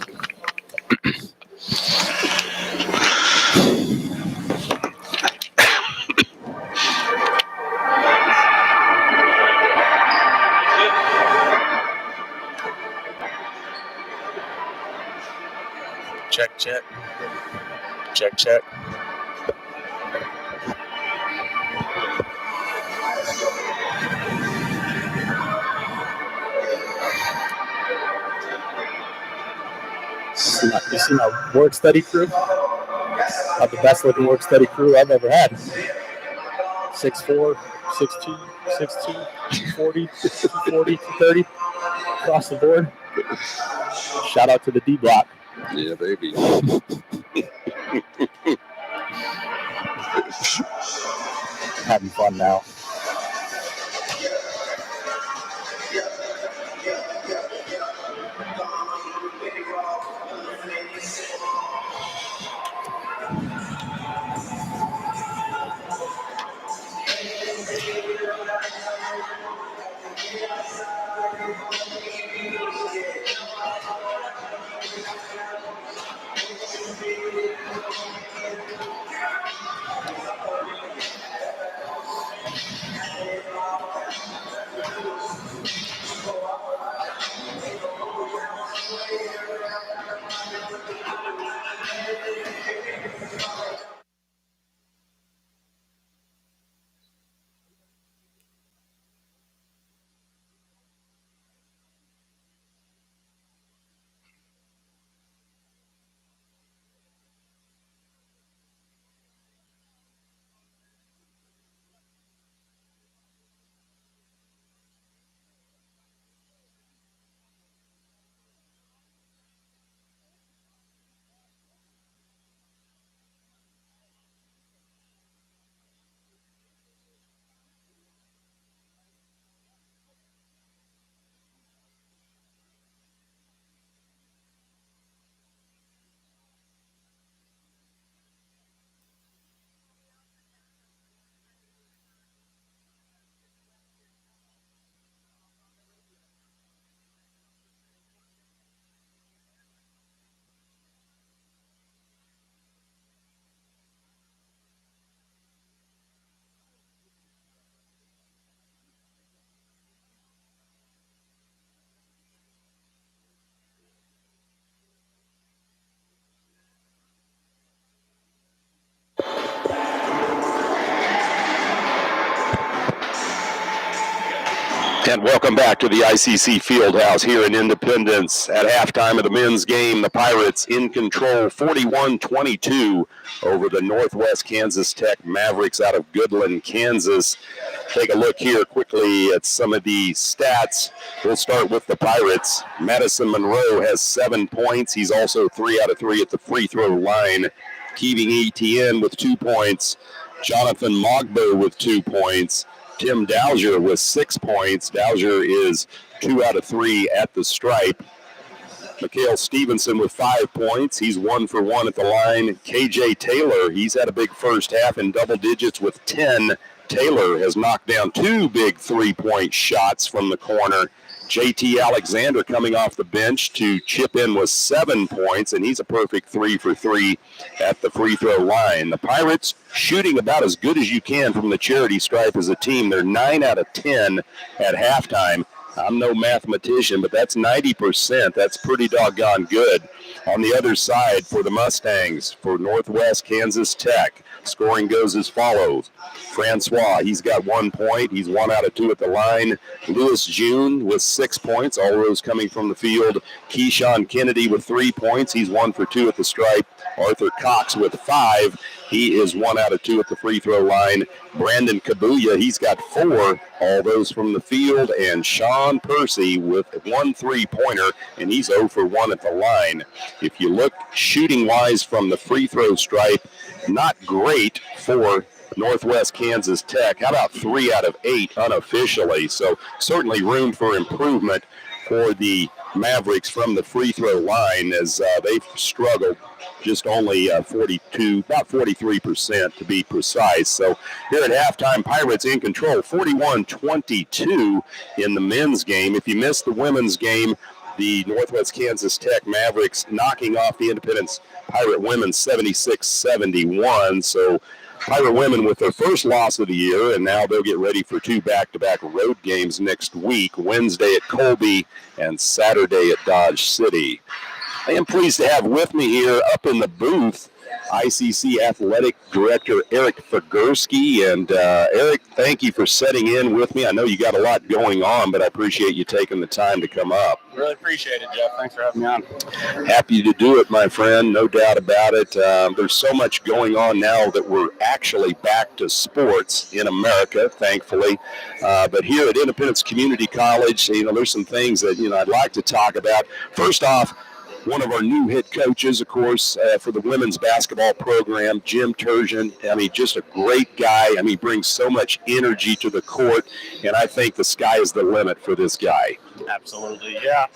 Check. You see my work study crew? About the best looking work study crew I've ever had. 6'4", 6'2", 6'2", 40, 40, 30, across the board. Shout out to the D block. Yeah, baby. Having fun now. And welcome back to the ICC Fieldhouse here in Independence. At halftime of the men's game, the Pirates in control 41-22 over the Northwest Kansas Tech Mavericks out of Goodland, Kansas. Take a look here quickly at some of the stats. We'll start with the Pirates. Madison Monroe has 7 points. He's also 3 out of 3 at the free throw line. Keeving Etienne with 2 points. Jonathan Mogbo with 2 points. Tim Dowser with 6 points. Dowser is 2 out of 3 at the stripe. Mikhail Stevenson with 5 points. He's 1 for 1 at the line. KJ Taylor, he's had a big first half in double digits with 10. Taylor has knocked down 2 big 3-point shots from the corner. JT Alexander coming off the bench to chip in with 7 points, and he's a perfect 3 for 3 at the free throw line. The Pirates shooting about as good as you can from the charity stripe as a team. They're 9 out of 10 at halftime. I'm no mathematician, but that's 90%. That's pretty doggone good. On the other side for the Mustangs, for Northwest Kansas Tech, scoring goes as follows. Francois, he's got 1 point. He's 1 out of 2 at the line. Lewis June with 6 points, all those coming from the field. Keyshawn Kennedy with 3 points. He's 1 for 2 at the stripe. Arthur Cox with 5. He is 1 out of 2 at the free throw line. Brandon Kabuya, he's got 4, all those from the field. And Sean Percy with 1 3-pointer, and he's 0 for 1 at the line. If you look shooting-wise from the free throw stripe, not great for Northwest Kansas Tech. How about 3 out of 8 unofficially? So certainly room for improvement for the Mavericks from the free throw line, as they've struggled. Just only 42, about 43% to be precise. So here at halftime, Pirates in control, 41-22 in the men's game. If you missed the women's game, the Northwest Kansas Tech Mavericks knocking off the Independence Pirate women 76-71. So Pirate women with their first loss of the year, and now they'll get ready for 2 back-to-back road games next week, Wednesday at Colby and Saturday at Dodge City. I am pleased to have with me here up in the booth ICC Athletic Director Eric Figursky. And Eric, thank you for setting in with me. I know you got a lot going on, but I appreciate you taking the time to come up. Really appreciate it, Jeff. Thanks for having me on. Happy to do it, my friend. No doubt about it. There's so much going on now that we're actually back to sports in America, thankfully. But here at Independence Community College, there's some things that, I'd like to talk about. First off, one of our new head coaches, of course, for the women's basketball program, Jim Turgeon. Just a great guy. He brings so much energy to the court, and I think the sky is the limit for this guy. Absolutely, yeah.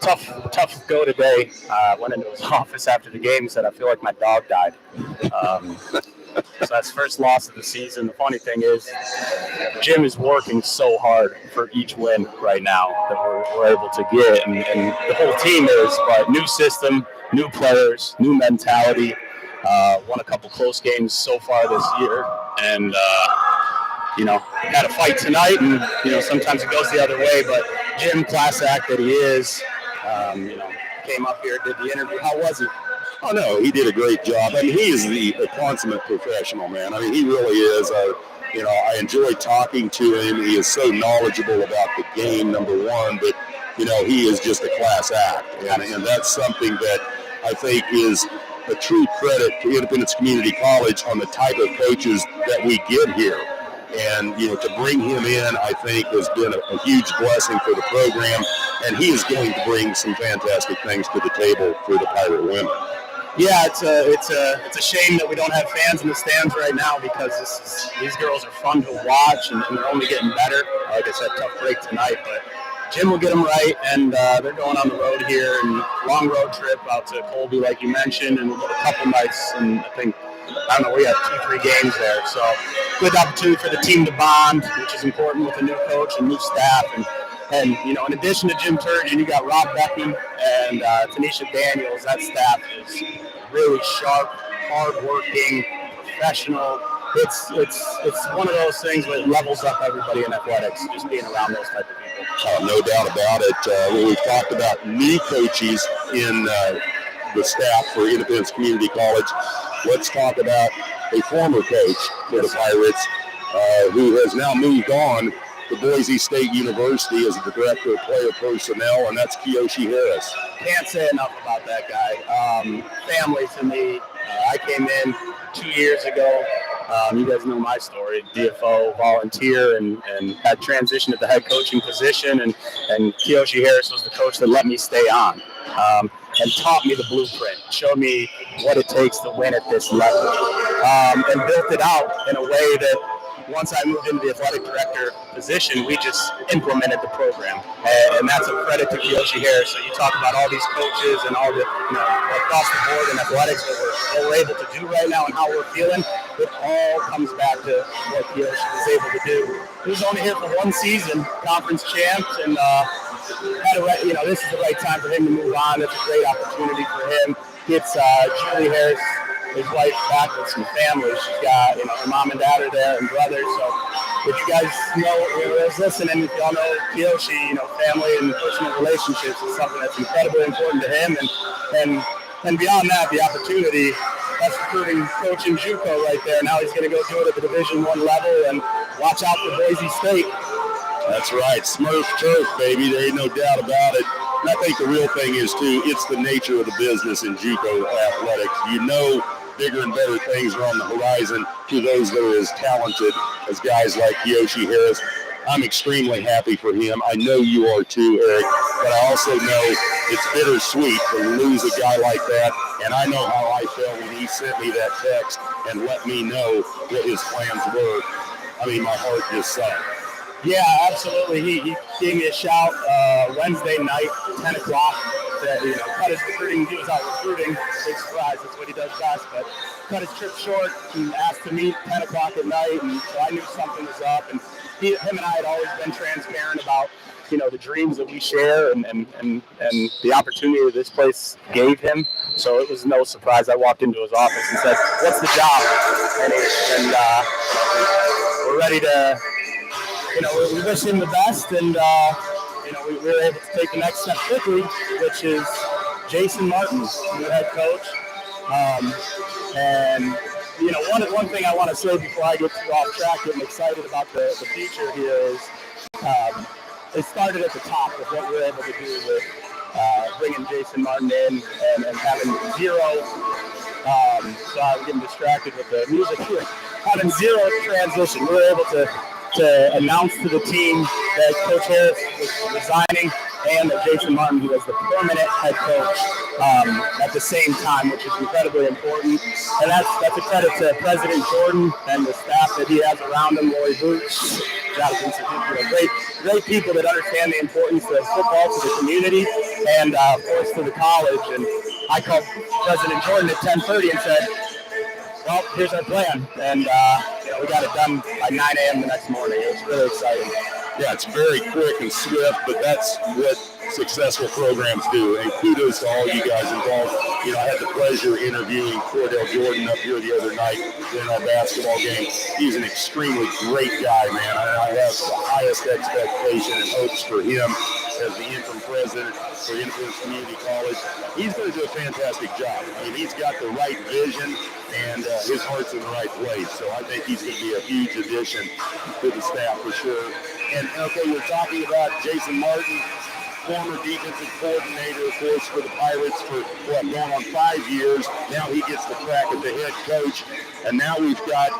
Tough go today. Went into his office after the game and said, I feel like my dog died. So that's first loss of the season. The funny thing is, Jim is working so hard for each win right now that we're able to get, and the whole team is. But new system, new players, new mentality. Won a couple close games so far this year, and had a fight tonight, and sometimes it goes the other way. But Jim, class act that he is, came up here, did the interview. How was he? Oh, no, he did a great job. He is the consummate professional, man. He really is. I enjoy talking to him. He is so knowledgeable about the game, number one, but, he is just a class act. And that's something that I think is a true credit to Independence Community College on the type of coaches that we get here. And, to bring him in, I think, has been a huge blessing for the program. And he is going to bring some fantastic things to the table for the Pirate women. Yeah, it's a shame that we don't have fans in the stands right now, because these girls are fun to watch, and they're only getting better. Like I said, tough break tonight, but Jim will get them right, and they're going on the road here, and long road trip out to Colby, like you mentioned, and we'll get a couple nights, and we have 2-3 games there, so good opportunity for the team to bond, which is important with a new coach and new staff, and in addition to Jim Turgeon, you got Rob Becky and Tanisha Daniels. That staff is really sharp, hard-working, professional. It's one of those things that levels up everybody in athletics, just being around those type of people. No doubt about it. We've talked about new coaches in the staff for Independence Community College. Let's talk about a former coach for the Pirates who has now moved on to Boise State University as the director of player personnel, and that's Kiyoshi Harris. Can't say enough about that guy. Family to me. I came in 2 years ago. You guys know my story. DFO, volunteer, and had transitioned to the head coaching position, and Kiyoshi Harris was the coach that let me stay on. And taught me the blueprint, showed me what it takes to win at this level, and built it out in a way that once I moved into the athletic director position, we just implemented the program. And that's a credit to Kiyoshi Harris. So you talk about all these coaches and all the, across the board in athletics that we're able to do right now and how we're feeling. It all comes back to what Kiyoshi was able to do. He was only here for one season, conference champs, and this is the right time for him to move on. It's a great opportunity for him. Gets Julie Harris, his wife, back with some family. She's got, her mom and dad are there and brothers. So if you guys know, listening, if y'all know Kiyoshi, family and personal relationships is something that's incredibly important to him. And beyond that, the opportunity, that's recruiting coach in JUCO right there. Now he's going to go do it at the Division I level, and watch out for Boise State. That's right. Smurf turf, baby. There ain't no doubt about it. And I think the real thing is, too, it's the nature of the business in JUCO athletics. Bigger and better things are on the horizon to those that are as talented as guys like Kiyoshi Harris. I'm extremely happy for him. I know you are too, Eric, but I also know it's bittersweet to lose a guy like that. And I know how I felt when he sent me that text and let me know what his plans were. My heart just sunk. Yeah, absolutely. He gave me a shout Wednesday night, 10 o'clock. That cut his recruiting. He was out recruiting. Big surprise. That's what he does best. But cut his trip short and asked to meet 10 o'clock at night. And so I knew something was up. And him and I had always been transparent about the dreams that we share and the opportunity that this place gave him. So it was no surprise. I walked into his office and said, "What's the job?" And we're ready to. We wish him the best, and we were able to take the next step quickly, which is Jason Martin, new head coach. And one thing I want to say before I get too off track, getting excited about the future here is it started at the top with what we were able to do with bringing Jason Martin in and having zero. Sorry, I'm getting distracted with the music here. Having zero transition, we were able to announce to the team that Coach Harris was resigning and that Jason Martin, who was the permanent head coach, at the same time, which is incredibly important. And that's a credit to President Jordan and the staff that he has around him, Lori Boots, Jonathan Suzuki, great people that understand the importance of football to the community and, of course, to the college. And I called President Jordan at 10:30 and said, well, here's our plan. And, we got it done by 9 a.m. the next morning. It was really exciting. Yeah, it's very quick and swift, but that's what successful programs do. And kudos to all you guys involved. I had the pleasure interviewing Cordell Jordan up here the other night in our basketball game. He's an extremely great guy, man. I have the highest expectation and hopes for him as the interim president for Independence Community College. He's going to do a fantastic job. He's got the right vision, and his heart's in the right place. So I think he's going to be a huge addition to the staff for sure. And, okay, we're talking about Jason Martin, former defensive coordinator, of course, for the Pirates for, going on 5 years. Now he gets the crack at the head coach. And now we've got,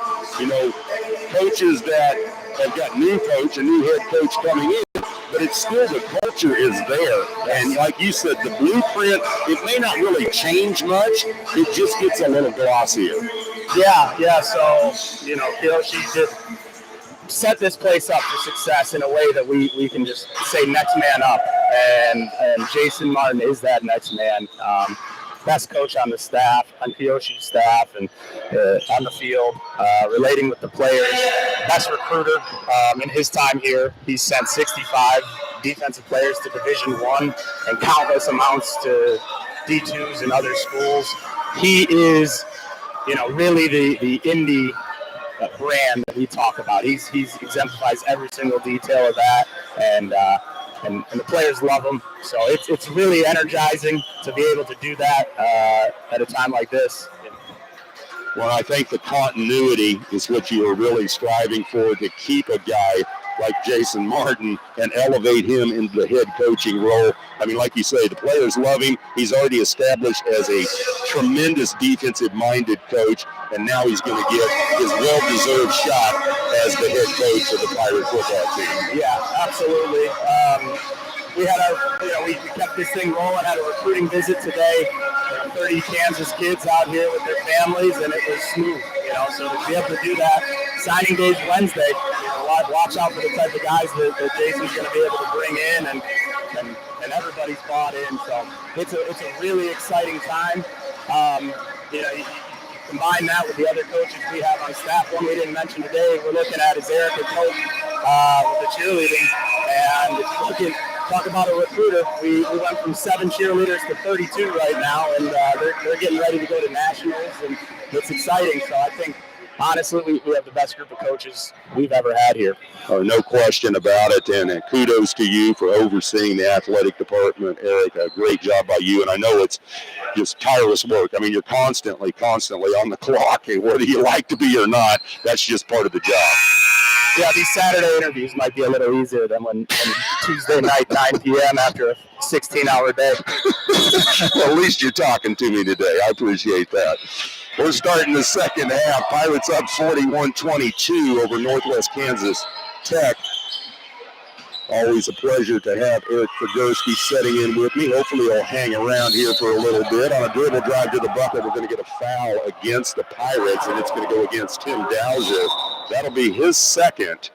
coaches that have got a new head coach coming in. But it's still, the culture is there. And like you said, the blueprint, it may not really change much. It just gets a little glossier. Yeah. So, Kiyoshi did set this place up for success in a way that we can just say next man up. And Jason Martin is that next man. Best coach on the staff, on Kiyoshi's staff, and on the field, relating with the players. Best recruiter in his time here. He's sent 65 defensive players to Division I and countless amounts to D2s and other schools. He is, really the Indy brand that we talk about. He exemplifies every single detail of that, and the players love him. So it's really energizing to be able to do that at a time like this. Well, I think the continuity is what you are really striving for, to keep a guy like Jason Martin and elevate him into the head coaching role. Like you say, the players love him. He's already established as a tremendous defensive-minded coach, and now he's going to get his well-deserved shot as the head coach of the Pirate football team. Yeah, absolutely. We had we kept this thing rolling. Had a recruiting visit today. 30 Kansas kids out here with their families, and it was smooth. So to be able to do that, signing day's Wednesday. Watch out for the type of guys that Jason's going to be able to bring in, and everybody's bought in. So it's a really exciting time. You combine that with the other coaches we have on staff. One we didn't mention today we're looking at is Erica Coach with the cheerleading. And if you talk about a recruiter, we went from 7 cheerleaders to 32 right now, and they're getting ready to go to nationals, and it's exciting. So I think, honestly, we have the best group of coaches we've ever had here. Oh, no question about it, and kudos to you for overseeing the athletic department, Eric. A great job by you, and I know it's just tireless work. You're constantly on the clock, and whether you like to be or not, that's just part of the job. Yeah, these Saturday interviews might be a little easier than when Tuesday night, 9 p.m. after a 16-hour day. Well, at least you're talking to me today. I appreciate that. We're starting the second half. Pirates up 41-22 over Northwest Kansas Tech. Always a pleasure to have Eric Figurski setting in with me. Hopefully he'll hang around here for a little bit. On a dribble drive to the bucket, we're going to get a foul against the Pirates, and it's going to go against Tim Dowser. That'll be his second.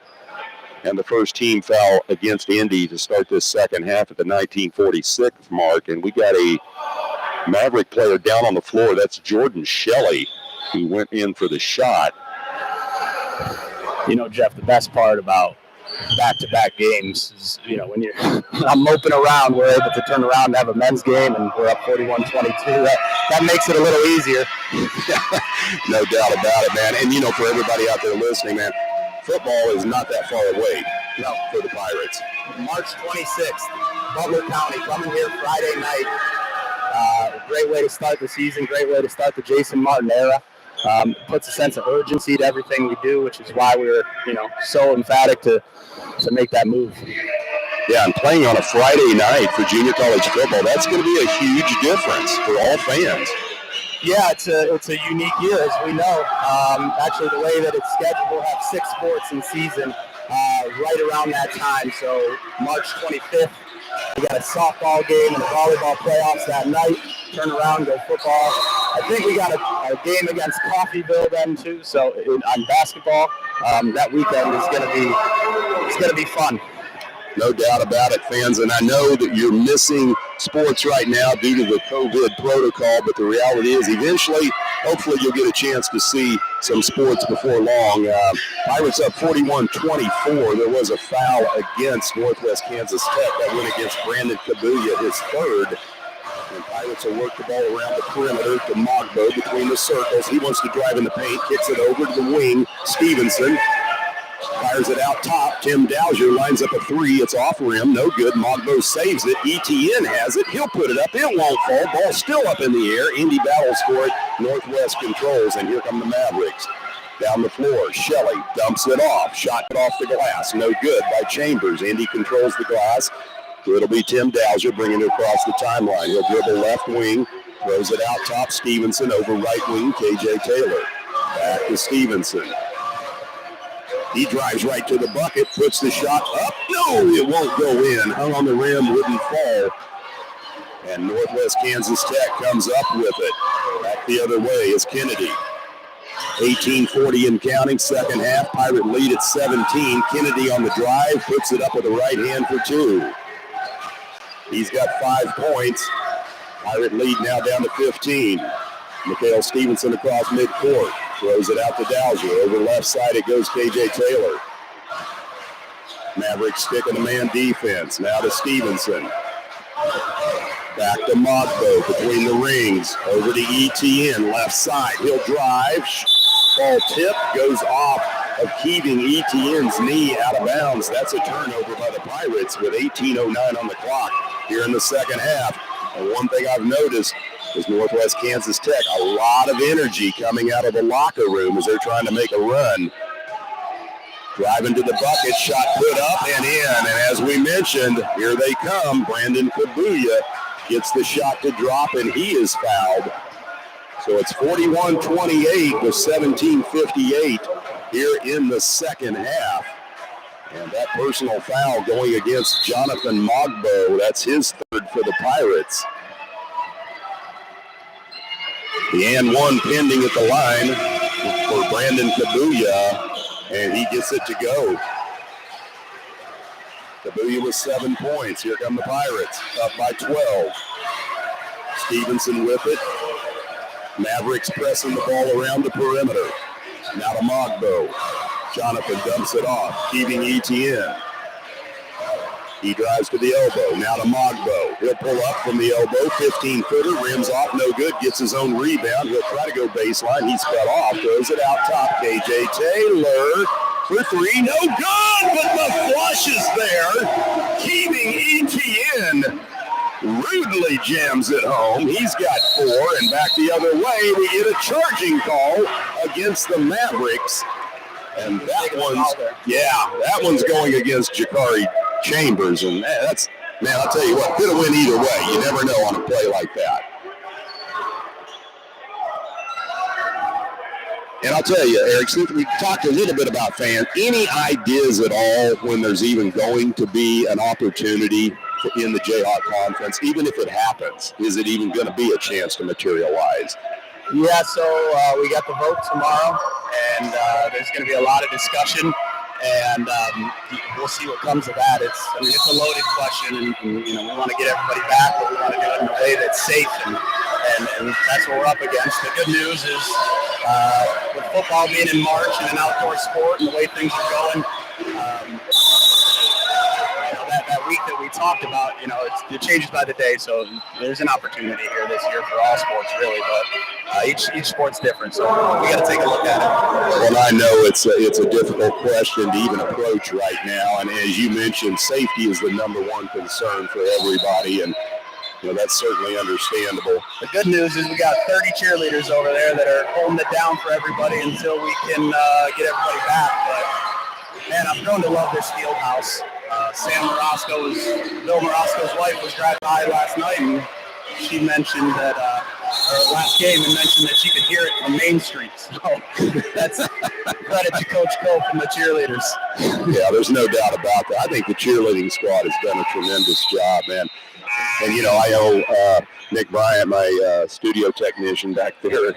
And the first team foul against Indy to start this second half at the 1946 mark. And we got a Maverick player down on the floor. That's Jordan Shelley, who went in for the shot. You know, Jeff, the best part about back-to-back games is, you know, when you're I'm moping around, we're able to turn around and have a men's game, and we're up 41-22. That makes it a little easier. No doubt about it, man. And, you know, for everybody out there listening, man, football is not that far away for the Pirates. March 26th, Butler County coming here Friday night. Great way to start the season, great way to start the Jason Martin era. Puts a sense of urgency to everything we do, which is why we're, you know, so emphatic to make that move. Yeah, and playing on a Friday night for junior college football, that's going to be a huge difference for all fans. Yeah, it's a unique year, as we know. Actually, the way that it's scheduled, we'll have 6 sports in season right around that time. So March 25th, we got a softball game and a volleyball playoffs that night. Turn around, go football. I think we got a game against Coffeyville then too. So on basketball, that weekend is going to be fun. No doubt about it, fans. And I know that you're missing sports right now due to the COVID protocol, but the reality is eventually, hopefully you'll get a chance to see some sports before long. Pirates up 41-24. There was a foul against Northwest Kansas Tech that went against Brandon Kabuya, his third. And Pirates will work the ball around the perimeter to Mogbo between the circles. He wants to drive in the paint, kicks it over to the wing. Stevenson fires it out top. Tim Dowser lines up a three. It's off rim. No good. Mogbo saves it. ETN has it. He'll put it up. It won't fall. Ball still up in the air. Indy battles for it. Northwest controls, and here come the Mavericks. Down the floor, Shelley dumps it off. Shot it off the glass. No good by Chambers. Indy controls the glass. So it'll be Tim Dowser bringing it across the timeline. He'll dribble left wing. Throws it out top. Stevenson over right wing. KJ Taylor. Back to Stevenson. He drives right to the bucket, puts the shot up. No, it won't go in. Hung on the rim, wouldn't fall. And Northwest Kansas Tech comes up with it. Back the other way is Kennedy. 18:40 and counting, second half. Pirate lead at 17. Kennedy on the drive, puts it up with the right hand for 2. He's got 5 points. Pirate lead now down to 15. Mikhail Stevenson across midcourt. Throws it out to Dowser. Over left side it goes KJ Taylor. Mavericks sticking the man defense. Now to Stevenson. Back to Mogbo between the rings. Over to ETN. Left side. He'll drive. Ball tip goes off of Keeving ETN's knee out of bounds. That's a turnover by the Pirates with 18:09 on the clock here in the second half. And one thing I've noticed is Northwest Kansas Tech, a lot of energy coming out of the locker room as they're trying to make a run. Driving to the bucket, shot put up and in. And as we mentioned, here they come. Brandon Kabuya gets the shot to drop, and he is fouled. So it's 41-28 with 17:58 here in the second half. And that personal foul going against Jonathan Mogbo. That's his third for the Pirates. The and one pending at the line for Brandon Kabuya, and he gets it to go. Kabuya with 7 points. Here come the Pirates, up by 12. Stevenson with it. Mavericks pressing the ball around the perimeter. Now to Mogbo. Jonathan dumps it off, keeping ETN. He drives to the elbow, now to Mogbo. He'll pull up from the elbow, 15-footer, rims off, no good, gets his own rebound. He'll try to go baseline, he's cut off, throws it out top. KJ Taylor for 3, no good, but the flush is there. Keeping ETN rudely jams it home. He's got 4, and back the other way, we get a charging call against the Mavericks. And that one's going against Jakari Chambers, and that's, man, I'll tell you what, could have went either way. You never know on a play like that. And I'll tell you, Eric, since we talked a little bit about fans, any ideas at all when there's even going to be an opportunity in the Jayhawk Conference, even if it happens, is it even going to be a chance to materialize? Yeah, so we got the vote tomorrow, and there's going to be a lot of discussion and we'll see what comes of that. It's a loaded question, and we want to get everybody back, but we want to do it in a way that's safe, and that's what we're up against. The good news is with football being in March and an outdoor sport and the way things are going, that week that we talked about, it changes by the day. So there's an opportunity here this year for all sports, really. But each sport's different, so we got to take a look at it. Well, I know it's a difficult question to even approach right now, and as you mentioned, safety is the number one concern for everybody, and that's certainly understandable. The good news is we got 30 cheerleaders over there that are holding it down for everybody until we can get everybody back. But man, I've grown to love this field house. Bill Morosco's wife was driving by last night, and she mentioned that, or last game, and mentioned that she could hear it from Main Street. So that's credit to Coach Cole from the cheerleaders. Yeah, there's no doubt about that. I think the cheerleading squad has done a tremendous job, man. And, I owe Nick Bryant, my studio technician back there,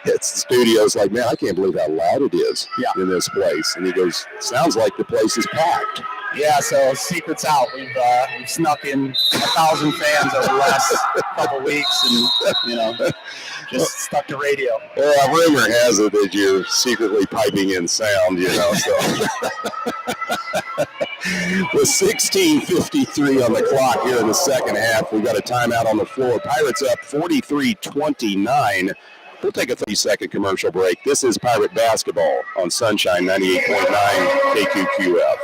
hits the studio's like, man, I can't believe how loud it is in this place. And he goes, sounds like the place is packed. Yeah, so secret's out. We've snuck in 1,000 fans over the last couple weeks, and just stuck to radio. Well, rumor has it that you're secretly piping in sound, so. With 16:53 on the clock here in the second half, we've got a timeout on the floor. Pirates up 43-29. We'll take a 30-second commercial break. This is Pirate Basketball on Sunshine 98.9 KQQF.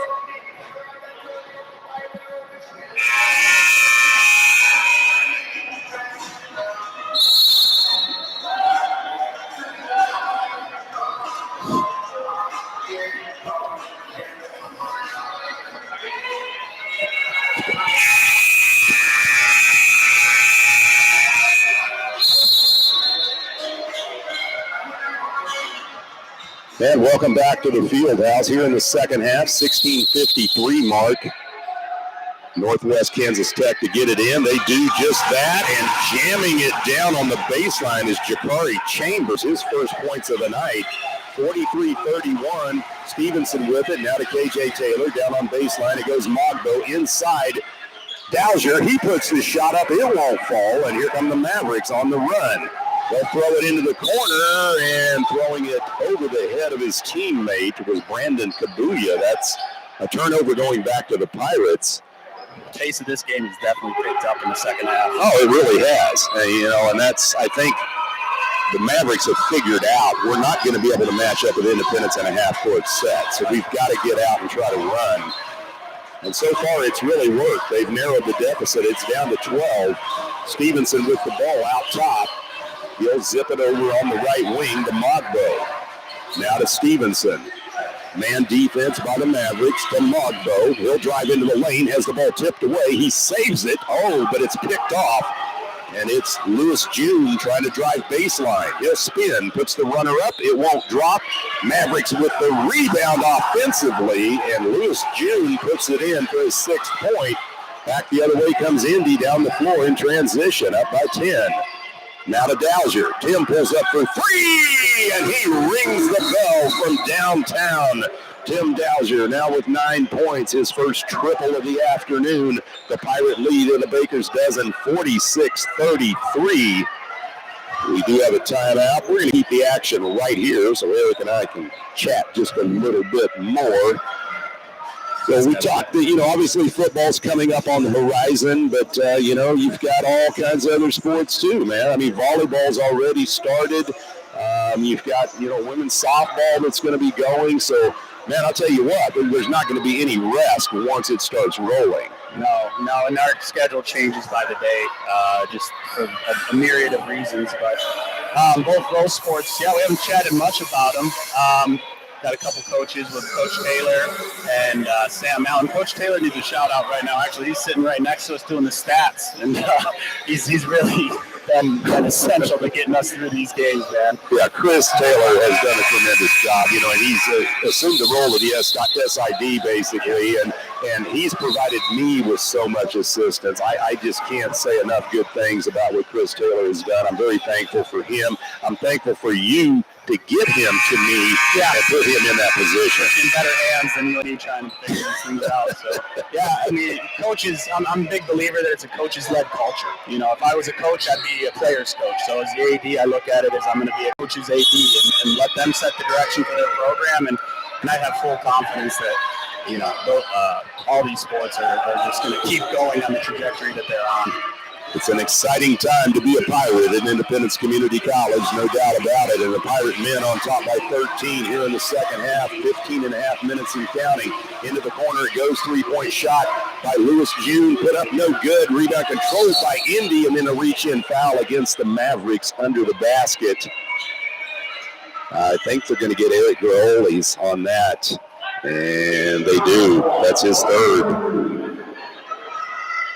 And welcome back to the field house here in the second half, 16:53 mark. Northwest Kansas Tech to get it in. They do just that, and jamming it down on the baseline is Jakari Chambers, his first points of the night. 43-31, Stevenson with it. Now to KJ Taylor down on baseline. It goes Mogbo inside. Dowser, he puts the shot up. It won't fall, and here come the Mavericks on the run. They'll throw it into the corner, and throwing it over the head of his teammate was Brandon Kabuya. That's a turnover going back to the Pirates. The pace of this game has definitely picked up in the second half. Oh, it really has. And that's, I think, the Mavericks have figured out we're not going to be able to match up with Independence in a half-court set. So we've got to get out and try to run. And so far, it's really worked. They've narrowed the deficit. It's down to 12. Stevenson with the ball out top. He'll zip it over on the right wing to Mogbo. Now to Stevenson. Man defense by the Mavericks to Mogbo. He'll drive into the lane, has the ball tipped away. He saves it. Oh, but it's picked off. And it's Lewis June trying to drive baseline. He'll spin, puts the runner up. It won't drop. Mavericks with the rebound offensively. And Lewis June puts it in for his 6th point. Back the other way comes Indy down the floor in transition, up by 10. Now to Dowser. Tim pulls up for 3, and he rings the bell from downtown. Tim Dowser now with 9 points, his first triple of the afternoon. The Pirate lead in the Baker's dozen, 46-33. We do have a timeout. We're going to keep the action right here so Eric and I can chat just a little bit more. So we talked that, obviously football's coming up on the horizon, but, you've got all kinds of other sports too, man. Volleyball's already started. You've got, women's softball that's going to be going. So, man, I'll tell you what, there's not going to be any rest once it starts rolling. No, and our schedule changes by the day, just for a myriad of reasons. But both those sports, we haven't chatted much about them. Got a couple coaches with Coach Taylor and Sam Allen. Coach Taylor needs a shout out right now. Actually, he's sitting right next to us doing the stats, and he's really been essential to getting us through these games, man. Yeah, Chris Taylor has done a tremendous job, and he's assumed the role of the SID basically, and and he's provided me with so much assistance. I just can't say enough good things about what Chris Taylor has done. I'm very thankful for him. I'm thankful for you to get him to me and put him in that position. In better hands than you and me trying to figure these things out. So, yeah, I mean, coaches, I'm a big believer that it's a coaches-led culture. You know, if I was a coach, I'd be a player's coach. So as the AD, I look at it as I'm going to be a coach's AD and let them set the direction for their program. And I have full confidence that, you know, all these sports are just going to keep going on the trajectory that they're on. It's an exciting time to be a Pirate at Independence Community College, no doubt about it. And the Pirate men on top by 13 here in the second half, 15 and a half minutes and counting. Into the corner it goes, three-point shot by Lewis June, put up no good. Rebound controlled by Indy, and then a reach-in foul against the Mavericks under the basket. I think they're going to get Eric Groles on that, and they do. That's his third.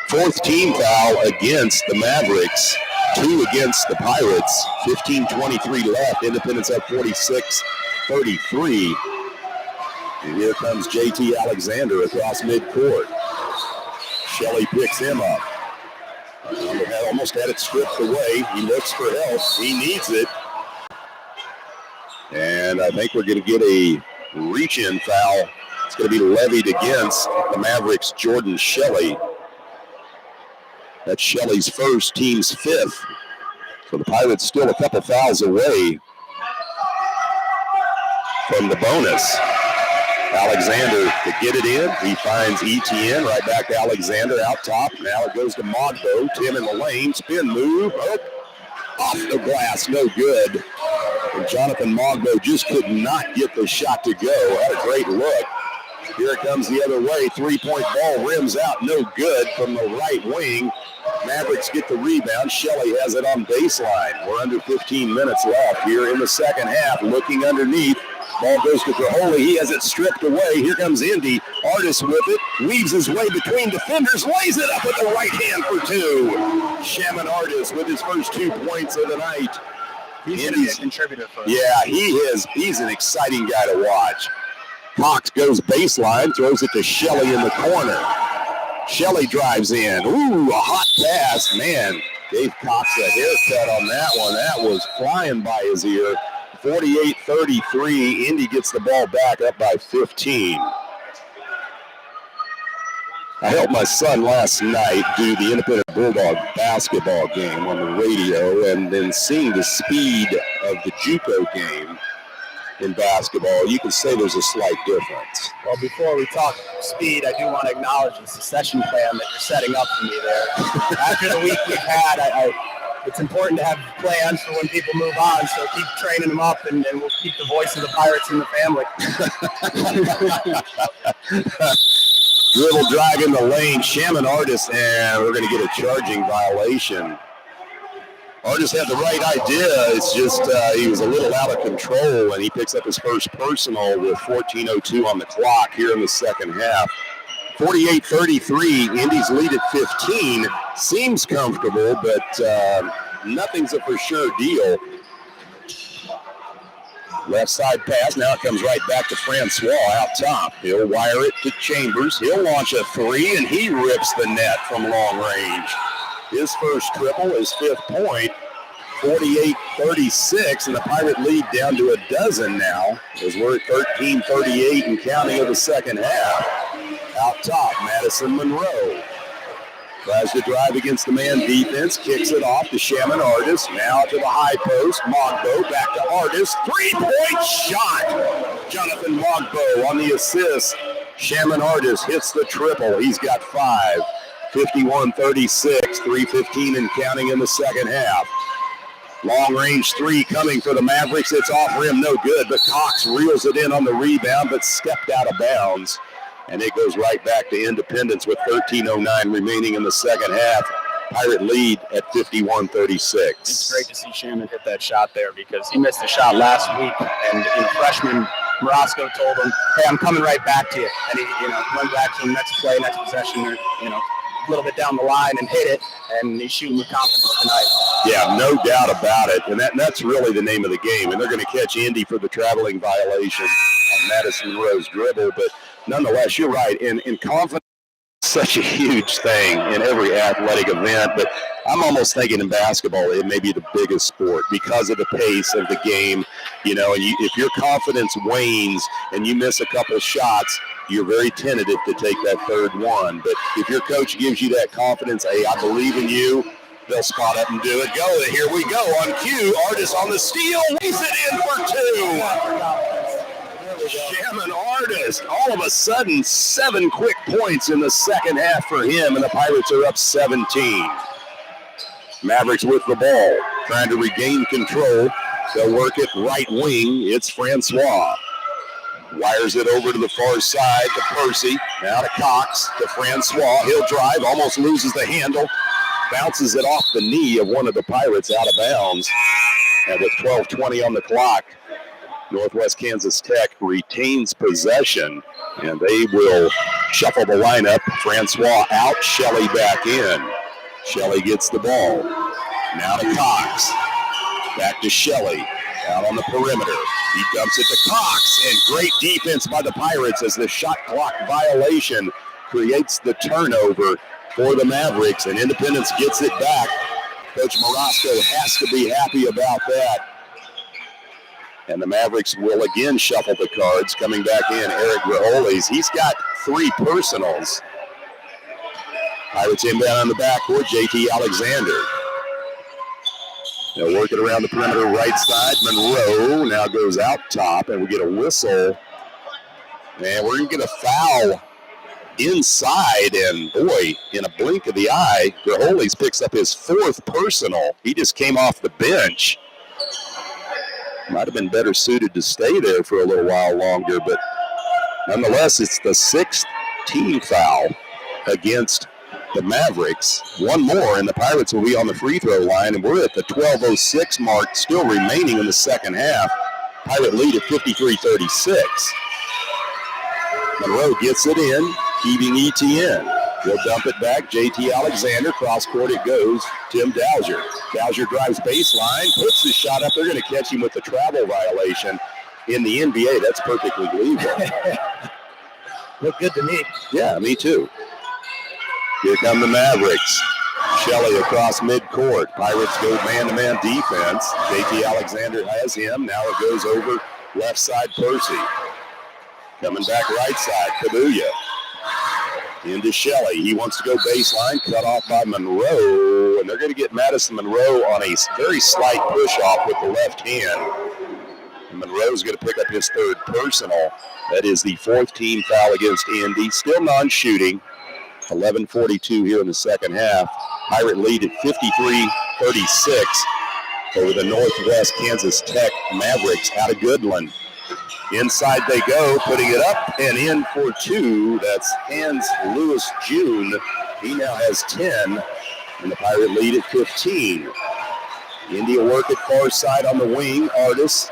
Fourth team foul against the Mavericks, 2 against the Pirates. 15:23 left. Independence up 46-33. And here comes JT Alexander across midcourt. Shelley picks him up. Almost had it stripped away. He looks for help. He needs it. And I think we're going to get a reach-in foul. It's going to be levied against the Mavericks' Jordan Shelley. That's Shelley's first, team's fifth. So the Pirates still a couple fouls away from the bonus. Alexander to get it in. He finds Etienne. Right back to Alexander out top. Now it goes to Mogbo. 10 in the lane. Spin move. Off the glass. No good. And Jonathan Mogbo just could not get the shot to go. Had a great look. Here it comes the other way. Three-point ball rims out. No good from the right wing. Mavericks get the rebound. Shelley has it on baseline. We're under 15 minutes left here in the second half. Looking underneath. Ball goes to Graholi. He has it stripped away. Here comes Indy. Artist with it. Weaves his way between defenders. Lays it up with the right hand for 2. Shaman Artist with his first 2 points of the night. He's going to be a contributor for us. Yeah, he is. He's an exciting guy to watch. Cox goes baseline, throws it to Shelley in the corner. Shelley drives in. Ooh, a hot pass. Man, gave Cox a haircut on that one. That was flying by his ear. 48-33. Indy gets the ball back up by 15. I helped my son last night do the Independent Bulldog basketball game on the radio, and then seeing the speed of the JUCO game in basketball, you can say there's a slight difference. Well, before we talk speed, I do want to acknowledge the succession plan that you're setting up for me there. After the week we've had, it's important to have plans for when people move on, so keep training them up, and we'll keep the voice of the Pirates in the family. Dribble drive in the lane. Shaman Artist, and we're going to get a charging violation. Artist had the right idea. It's just he was a little out of control, and he picks up his first personal with 14:02 on the clock here in the second half. 48-33, Indy's lead at 15. Seems comfortable, but nothing's a for sure deal. Left side pass. Now it comes right back to Francois out top. He'll wire it to Chambers. He'll launch a 3, and he rips the net from long range. His first triple, his 5th point. 48-36, and the Pirate lead down to a dozen now as we're at 13-38 and counting of the second half. Out top, Madison Monroe tries to drive against the man defense, kicks it off to Shaman Artist. Now to the high post, Mogbo back to Artist. 3-point shot. Jonathan Mogbo on the assist. Shaman Artist hits the triple. He's got 5. 51-36, 3:15 and counting in the second half. Long range 3 coming for the Mavericks. It's off rim, no good, but Cox reels it in on the rebound, but stepped out of bounds. And it goes right back to Independence with 13:09 remaining in the second half. Pirate lead at 51-36. It's great to see Shaman hit that shot there because he missed a shot last week, and freshman Morosco told him, "Hey, I'm coming right back to you." And he, went back to the next play, next possession, or a little bit down the line and hit it, and he's shooting with confidence tonight. Yeah, no doubt about it, and that's really the name of the game. And they're going to catch Indy for the traveling violation on Madison Monroe's dribble, but nonetheless, you're right. And confidence is such a huge thing in every athletic event. But I'm almost thinking in basketball, it may be the biggest sport because of the pace of the game. And if your confidence wanes and you miss a couple shots, you're very tentative to take that third one. But if your coach gives you that confidence, hey, I believe in you, they'll spot up and do it. Go. Here we go on cue. Artist on the steal. Lays it in for 2. Shaman Artist. All of a sudden, 7 quick points in the second half for him, and the Pirates are up 17. Mavericks with the ball, trying to regain control. They'll work it right wing. It's Francois. Wires it over to the far side to Percy. Now to Cox, to Francois. He'll drive, almost loses the handle. Bounces it off the knee of one of the Pirates out of bounds. And with 12:20 on the clock, Northwest Kansas Tech retains possession, and they will shuffle the lineup. Francois out, Shelley back in. Shelley gets the ball. Now to Cox. Back to Shelley. Out on the perimeter. He dumps it to Cox, and great defense by the Pirates as the shot clock violation creates the turnover for the Mavericks, and Independence gets it back. Coach Morosco has to be happy about that. And the Mavericks will again shuffle the cards. Coming back in, Eric Raholes. He's got 3 personals. Pirates inbound on the backcourt, JT Alexander. They'll work it around the perimeter right side. Monroe now goes out top, and we get a whistle. And we're going to get a foul inside, and boy, in a blink of the eye, Raholes picks up his 4th personal. He just came off the bench. Might have been better suited to stay there for a little while longer, but nonetheless, it's the 6th team foul against the Mavericks. One more, and the Pirates will be on the free throw line, and we're at the 12:06 mark, still remaining in the second half. Pirate lead at 53-36. Monroe gets it in, heaving Etienne. He'll dump it back. JT Alexander, cross court it goes. Tim Dowser. Dowser drives baseline, puts the shot up. They're going to catch him with the travel violation. In the NBA, that's perfectly legal. Looked good to me. Yeah, me too. Here come the Mavericks. Shelley across midcourt. Pirates go man-to-man defense. JT Alexander has him. Now it goes over left side Percy. Coming back right side, Kabuya. Into Shelley. He wants to go baseline, cut off by Monroe, and they're going to get Madison Monroe on a very slight push-off with the left hand. And Monroe's going to pick up his 3rd personal. That is the 4th team foul against Indy. Still non-shooting. 11:42 here in the second half. Pirate lead at 53-36 over the Northwest Kansas Tech Mavericks out of Goodland. Inside they go, putting it up and in for 2. That's Hans Lewis June. He now has 10, and the Pirate lead at 15. Indy will work at far side on the wing. Artis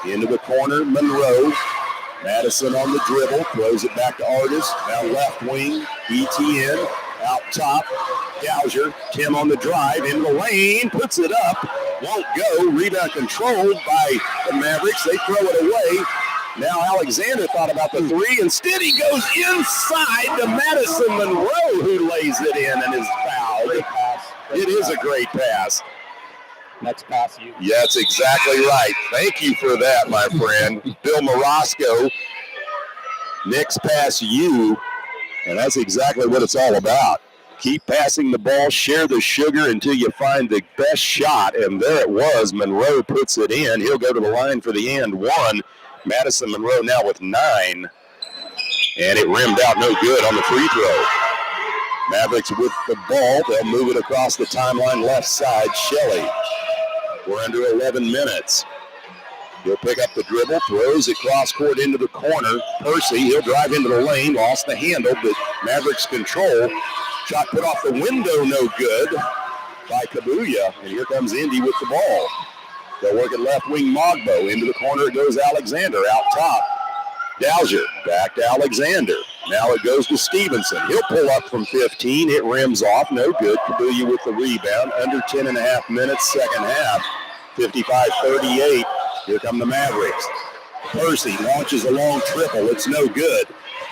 into the corner. Monroe. Madison on the dribble, throws it back to Artis. Now left wing, Etienne out top. Dowser, Tim on the drive, into the lane, puts it up, won't go. Rebound controlled by the Mavericks. They throw it away. Now Alexander thought about the 3. Instead, he goes inside to Madison Monroe, who lays it in and is fouled. It is a great pass. Next pass, you. Yeah, that's exactly right. Thank you for that, my friend. Bill Morosco. Next pass, you. And that's exactly what it's all about. Keep passing the ball, share the sugar until you find the best shot. And there it was. Monroe puts it in. He'll go to the line for the and 1. Madison Monroe now with 9. And it rimmed out no good on the free throw. Mavericks with the ball. They'll move it across the timeline left side. Shelley. We're under 11 minutes. He'll pick up the dribble, throws it cross court into the corner. Percy, he'll drive into the lane, lost the handle, but Mavericks control. Shot put off the window, no good by Kabuya. And here comes Indy with the ball. They'll work at left wing Mogbo. Into the corner it goes Alexander out top. Dowser back to Alexander. Now it goes to Stevenson. He'll pull up from 15. It rims off. No good. Kabuya with the rebound. Under 10.5 minutes, second half. 55-38. Here come the Mavericks. Percy launches a long triple. It's no good.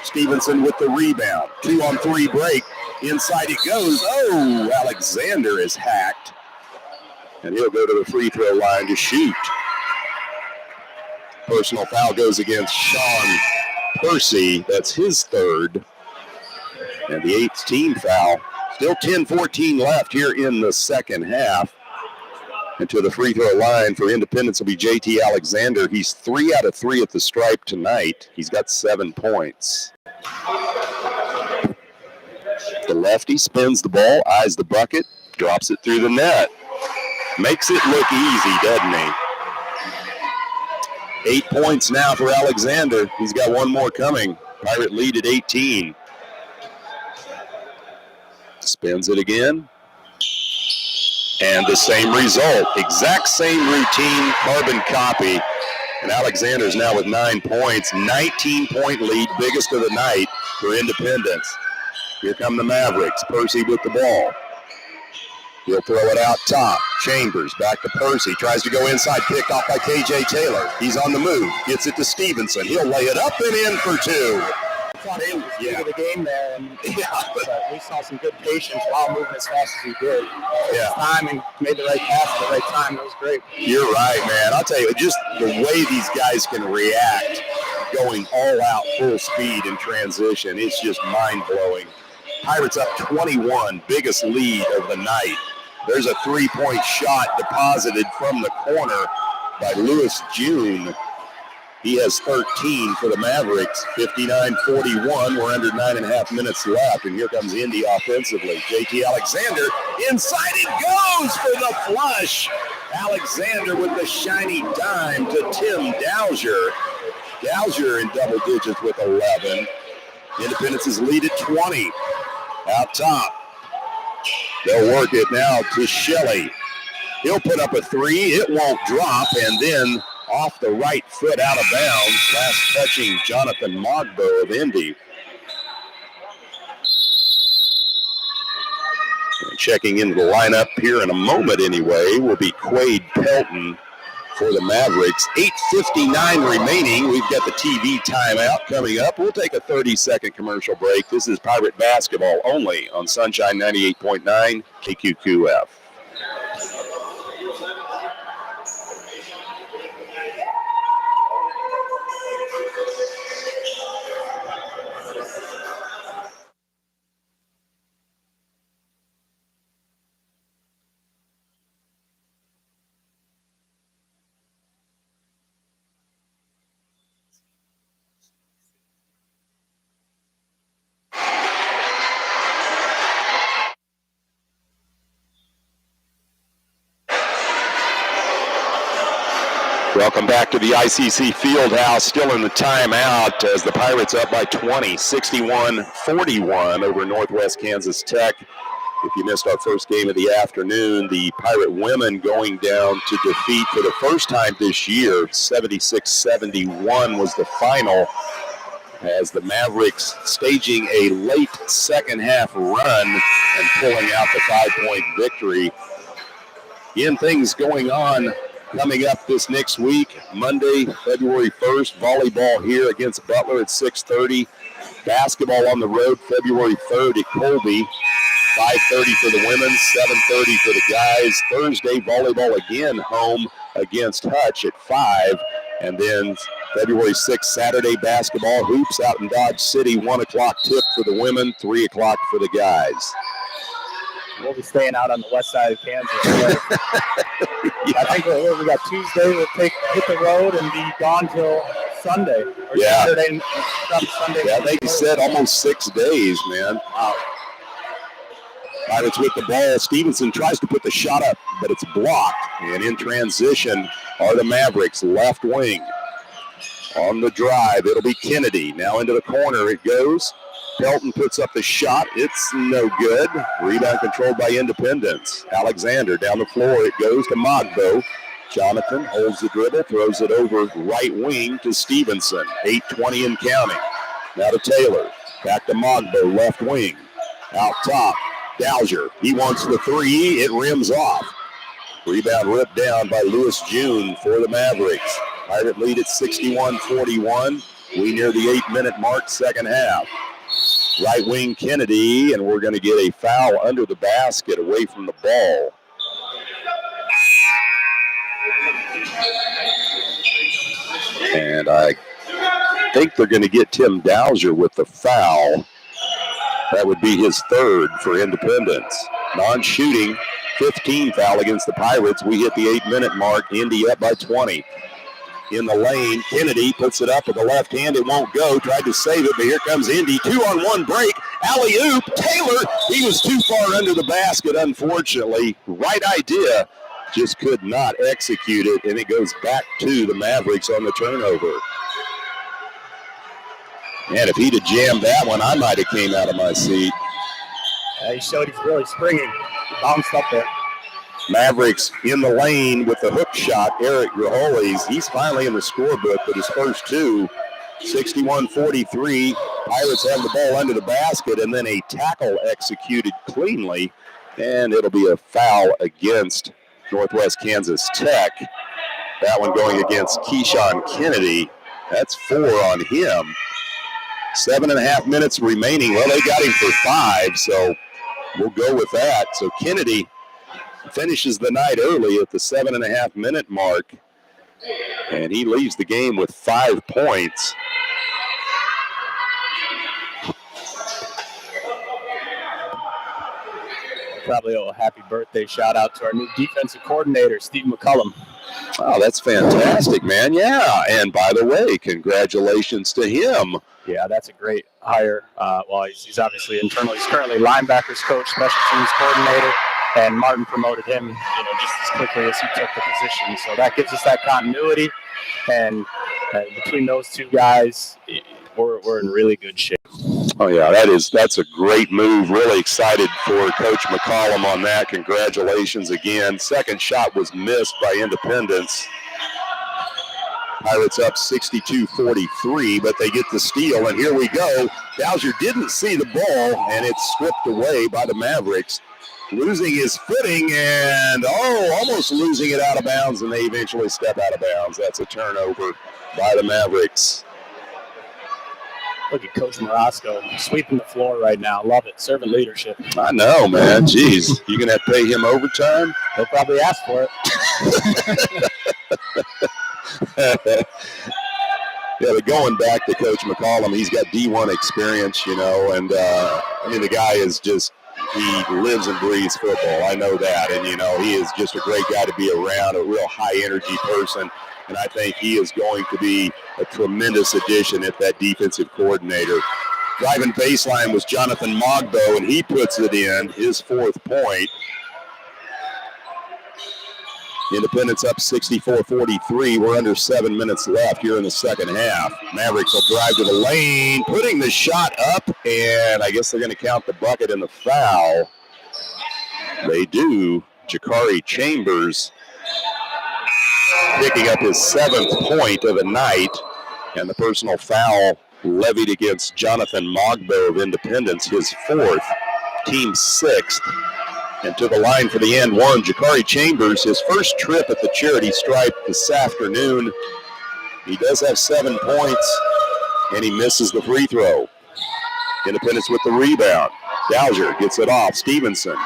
Stevenson with the rebound. 2-on-3 break. Inside it goes. Oh, Alexander is hacked. And he'll go to the free throw line to shoot. Personal foul goes against Sean Percy. That's his third. And the 8th team foul. Still 10-14 left here in the second half. And to the free throw line for Independence will be JT Alexander. He's 3 out of 3 at the stripe tonight. He's got 7 points. The lefty spins the ball, eyes the bucket, drops it through the net. Makes it look easy, doesn't he? 8 points now for Alexander. He's got one more coming. Pirate lead at 18. Spins it again. And the same result. Exact same routine, carbon copy. And Alexander's now with 9 points. 19-point lead, biggest of the night for Independence. Here come the Mavericks. Percy with the ball. He'll throw it out top. Chambers back to Percy. Tries to go inside. Picked off by K.J. Taylor. He's on the move. Gets it to Stevenson. He'll lay it up and in for 2. Yeah, the game there, and we saw some good patience while moving as fast as he did. Yeah, time and made the right pass at the right time. It was great. You're right, man. I'll tell you, just the way these guys can react, going all out, full speed in transition, it's just mind blowing. Pirates up 21, biggest lead of the night. There's a 3-point shot deposited from the corner by Lewis June. He has 13 for the Mavericks, 59-41. We're under 9.5 minutes left, and here comes Indy offensively. JT Alexander, inside it goes for the flush. Alexander with the shiny dime to Tim Dowser. Dowser in double digits with 11. Independence's lead at 20. Out top. They'll work it now to Shelley. He'll put up a 3. It won't drop, and then off the right foot out of bounds, last touching Jonathan Mogbo of Indy. And checking into the lineup here in a moment anyway will be Quade Pelton for the Mavericks. 8:59 remaining. We've got the TV timeout coming up. We'll take a 30-second commercial break. This is Pirate Basketball only on Sunshine 98.9 KQQF. Welcome back to the ICC Fieldhouse, still in the timeout as the Pirates up by 20, 61-41 over Northwest Kansas Tech. If you missed our first game of the afternoon, the Pirate women going down to defeat for the first time this year, 76-71 was the final, as the Mavericks staging a late second half run and pulling out the 5-point victory. Again, things going on coming up this next week, Monday, February 1st, volleyball here against Butler at 6:30. Basketball on the road, February 3rd at Colby. 5:30 for the women, 7:30 for the guys. Thursday, volleyball again, home against Hutch at 5. And then February 6th, Saturday, basketball, hoops out in Dodge City, 1 o'clock tip for the women, 3 o'clock for the guys. We'll be staying out on the west side of Kansas. So I think we got Tuesday. We'll hit the road and be gone till Sunday. Or Saturday, Sunday. Yeah, they said almost 6 days, man. Wow. Pirates with the ball. Stevenson tries to put the shot up, but it's blocked. And in transition are the Mavericks, left wing. On the drive, it'll be Kennedy. Now into the corner it goes. Pelton puts up the shot. It's no good. Rebound controlled by Independence. Alexander down the floor. It goes to Mogbo. Jonathan holds the dribble, throws it over right wing to Stevenson. 8:20 and counting. Now to Taylor. Back to Mogbo, left wing. Out top, Dowser. He wants the 3. It rims off. Rebound ripped down by Lewis June for the Mavericks. Pirate lead at 61-41. We near the 8-minute mark, second half. Right wing Kennedy, and we're going to get a foul under the basket away from the ball. And I think they're going to get Tim Dowser with the foul. That would be his third for Independence. Non-shooting, 15 foul against the Pirates. We hit the 8-minute mark. Indy up by 20. In the lane, Kennedy puts it up with the left hand. It won't go. Tried to save it, but here comes Indy. 2-on-1 break. Alley-oop. Taylor, he was too far under the basket, unfortunately. Right idea, just could not execute it, and it goes back to the Mavericks on the turnover. And if he'd have jammed that one, I might have came out of my seat. He showed he's really springing. He bounced up there. Mavericks in the lane with the hook shot. Eric Graholes, he's finally in the scorebook, but his first two, 61-43. Pirates have the ball under the basket, and then a tackle executed cleanly, and it'll be a foul against Northwest Kansas Tech. That one going against Keyshawn Kennedy. That's 4 on him. 7.5 minutes remaining. Well, they got him for 5, so we'll go with that. So Kennedy finishes the night early at the 7.5 minute mark, and he leaves the game with 5 points. Probably a happy birthday shout out to our new defensive coordinator, Steve McCullum. Oh, that's fantastic, man. Yeah, and by the way, congratulations to him. Yeah, that's a great hire. Well, he's obviously internal. He's currently linebackers coach, special teams coordinator, and Martin promoted him, just as quickly as he took the position. So that gives us that continuity, and between those two guys, we're in really good shape. Oh yeah, that's a great move. Really excited for Coach McCollum on that. Congratulations again. Second shot was missed by Independence. Pirates up 62-43, but they get the steal, and here we go. Dowser didn't see the ball, and it's stripped away by the Mavericks. Losing his footing and, almost losing it out of bounds, and they eventually step out of bounds. That's a turnover by the Mavericks. Look at Coach Morosco sweeping the floor right now. Love it. Servant leadership. I know, man. Jeez. You going to have to pay him overtime? He'll probably ask for it. Yeah, but going back to Coach McCollum, he's got D1 experience, and the guy is just, he lives and breathes football. I know that, and he is just a great guy to be around, a real high energy person, and I think he is going to be a tremendous addition at that defensive coordinator. Driving baseline was Jonathan Mogbo, and he puts it in, his 4th point. Independence up 64-43. We're under 7 minutes left here in the second half. Mavericks will drive to the lane, putting the shot up, and I guess they're going to count the bucket and the foul. They do. Jakari Chambers picking up his 7th point of the night, and the personal foul levied against Jonathan Mogbo of Independence, his 4th, team 6th. And to the line for the end one, Jakari Chambers, his first trip at the charity stripe this afternoon. He does have 7 points, and he misses the free throw. Independence with the rebound. Dowser gets it off. Stevenson.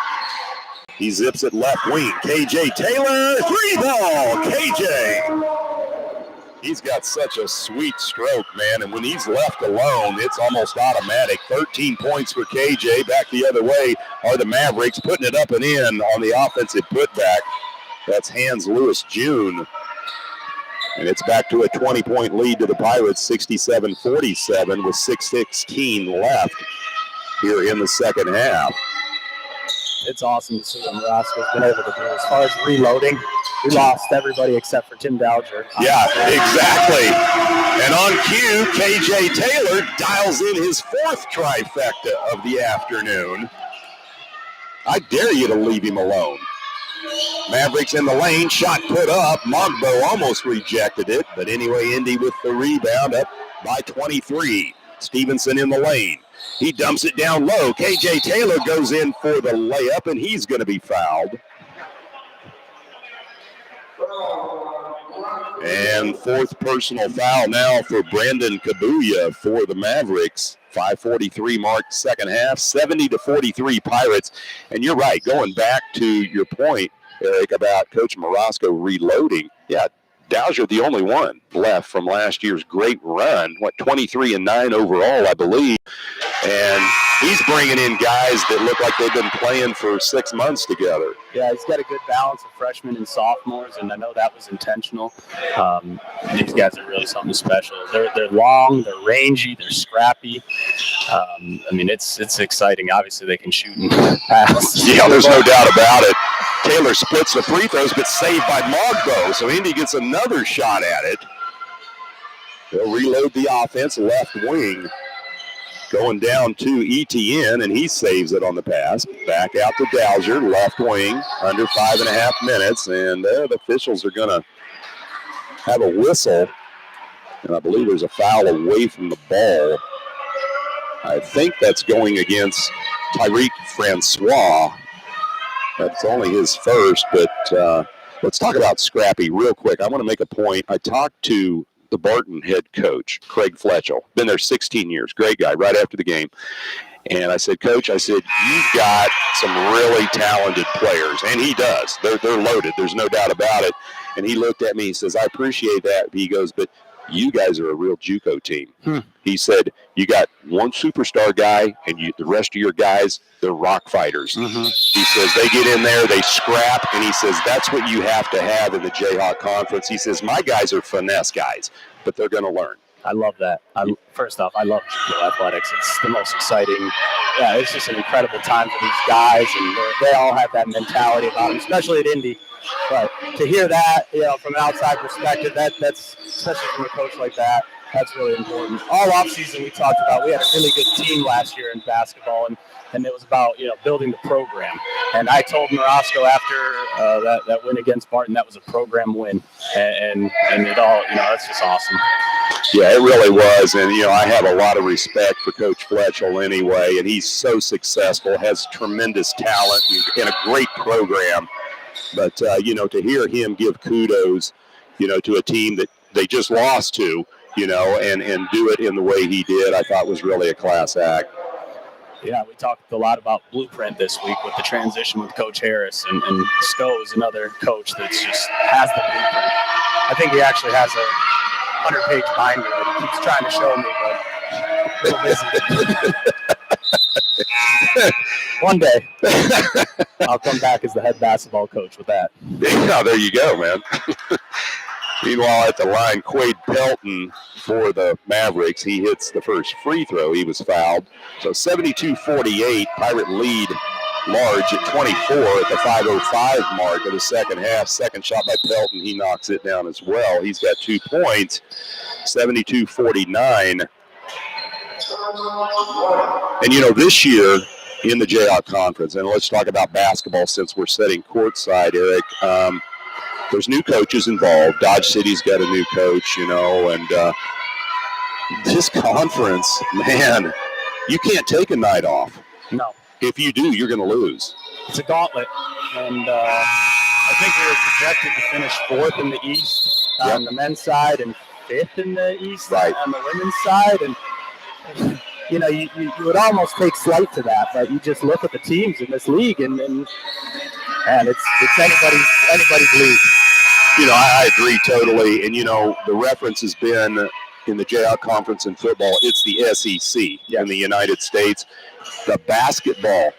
He zips it left wing. KJ Taylor, 3-ball. KJ. He's got such a sweet stroke, man, and when he's left alone, it's almost automatic. 13 points for KJ. Back the other way are the Mavericks, putting it up and in on the offensive putback. That's Hans Lewis June. And it's back to a 20-point lead to the Pirates, 67-47 with 6:16 left here in the second half. It's awesome to see what Morosco's been able to do. As far as reloading, we lost everybody except for Tim Dowser. Yeah, exactly. And on cue, KJ Taylor dials in his 4th trifecta of the afternoon. I dare you to leave him alone. Mavericks in the lane, shot put up. Mogbo almost rejected it, but anyway, Indy with the rebound, up by 23. Stevenson in the lane. He dumps it down low. KJ Taylor goes in for the layup, and he's going to be fouled. And fourth personal foul now for Brandon Kabuya for the Mavericks. 5:43 mark second half, 70-43 Pirates. And you're right, going back to your point, Eric, about Coach Morosco reloading. Yeah, Dowser the only one left from last year's great run. 23-9 overall, I believe. And he's bringing in guys that look like they've been playing for 6 months together. Yeah, he's got a good balance of freshmen and sophomores, and I know that was intentional. These guys are really something special. They're long, they're rangy, they're scrappy. It's exciting. Obviously, they can shoot and pass. Yeah, there's no doubt about it. Taylor splits the free throws, but saved by Mogbo. So Indy gets another shot at it. They'll reload the offense, left wing. Going down to ETN, and he saves it on the pass. Back out to Dowser, left wing, under 5.5 minutes. And the officials are going to have a whistle. And I believe there's a foul away from the ball. I think that's going against Tyreek Francois. That's only his first, but let's talk about Scrappy real quick. I want to make a point. I talked to the Barton head coach, Craig Fletchell. Been there 16 years. Great guy, right after the game. And I said, Coach, you've got some really talented players. And he does. They're loaded. There's no doubt about it. And he looked at me, he says, I appreciate that. He goes, but you guys are a real JUCO team. He said, you got one superstar guy, and the rest of your guys, they're rock fighters. He says, they get in there, they scrap, and he says, that's what you have to have in the Jayhawk Conference. He says, my guys are finesse guys, but they're going to learn. I love that. First off, I love JUCO athletics. It's the most exciting. Yeah, it's just an incredible time for these guys, and they all have that mentality about them, especially at Indy. But to hear that, from an outside perspective, that's especially from a coach like that, that's really important. All offseason we talked about, we had a really good team last year in basketball, and it was about building the program. And I told Morosco after that win against Barton, that was a program win, and it all that's just awesome. Yeah, it really was, and I have a lot of respect for Coach Fletchell anyway, and he's so successful, has tremendous talent, and a great program. But, to hear him give kudos, to a team that they just lost to, and do it in the way he did, I thought was really a class act. Yeah, we talked a lot about blueprint this week with the transition with Coach Harris, and Stowe is another coach that just has the blueprint. I think he actually has a 100-page binder that he keeps trying to show me, but a little busy. One day, I'll come back as the head basketball coach with that. Yeah, there you go, man. Meanwhile, at the line, Quade Pelton for the Mavericks. He hits the first free throw. He was fouled. So 72-48, Pirate lead large at 24 at the 5:05 mark of the second half. Second shot by Pelton. He knocks it down as well. He's got 2 points, 72-49. And, this year in the Jayhawk Conference, and let's talk about basketball since we're sitting courtside, Eric, there's new coaches involved. Dodge City's got a new coach, and this conference, man, you can't take a night off. No. If you do, you're going to lose. It's a gauntlet, and I think we were projected to finish 4th in the East on the men's side and 5th in the East on the women's side, and you would almost take slight to that, but you just look at the teams in this league, and it's anybody's league. I agree totally, and the reference has been in the Jayhawk Conference in football. It's the SEC in the United States. The basketball,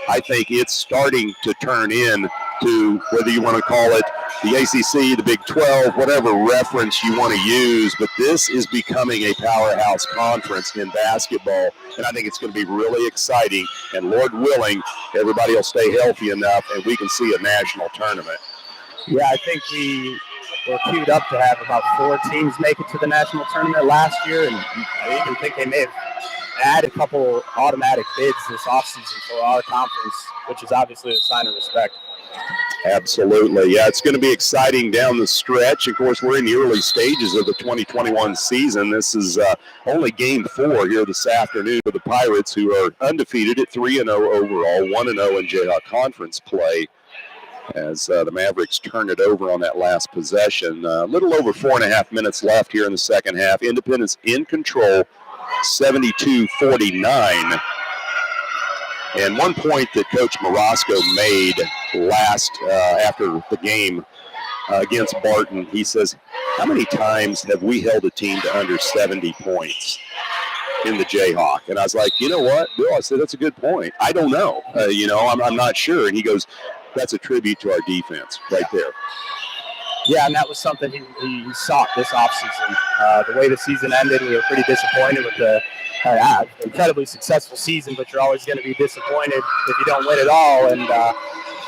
I think it's starting to turn in to whether you want to call it the ACC, the Big 12, whatever reference you want to use, but this is becoming a powerhouse conference in basketball, and I think it's going to be really exciting, and Lord willing, everybody will stay healthy enough, and we can see a national tournament. Yeah, I think we were queued up to have about 4 teams make it to the national tournament last year, and I even think they may have added a couple automatic bids this offseason for our conference, which is obviously a sign of respect. Absolutely. Yeah, it's going to be exciting down the stretch. Of course, we're in the early stages of the 2021 season. This is only game 4 here this afternoon for the Pirates, who are undefeated at 3-0 overall, 1-0 in Jayhawk Conference play. as the Mavericks turn it over on that last possession. A little over 4.5 minutes left here in the second half. Independence in control, 72-49. And one point that Coach Morosco made after the game against Barton, he says, how many times have we held a team to under 70 points in the Jayhawk? And I was like, you know what, Bill? I said, that's a good point. I don't know. I'm not sure. And he goes, that's a tribute to our defense right there. Yeah, and that was something he sought this offseason. The way the season ended, we were pretty disappointed with the incredibly successful season, but you're always going to be disappointed if you don't win it all. And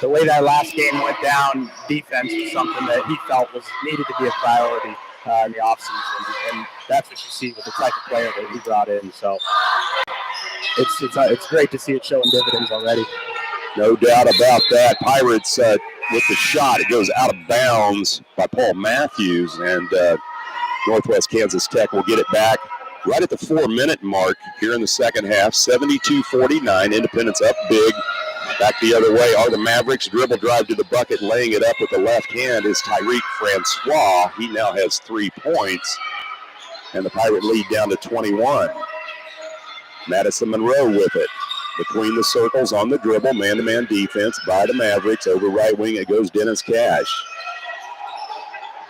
the way that last game went down, defense was something that he felt needed to be a priority in the offseason. And that's what you see with the type of player that he brought in. So it's great to see it showing dividends already. No doubt about that. Pirates with the shot. It goes out of bounds by Paul Matthews, and Northwest Kansas Tech will get it back right at the 4-minute mark here in the second half. 72-49. Independence up big. Back the other way are the Mavericks. Dribble drive to the bucket, laying it up with the left hand is Tyreek Francois. He now has 3 points, and the Pirate lead down to 21. Madison Monroe with it. Between the circles on the dribble, man-to-man defense by the Mavericks. Over right wing, it goes Dennis Cash.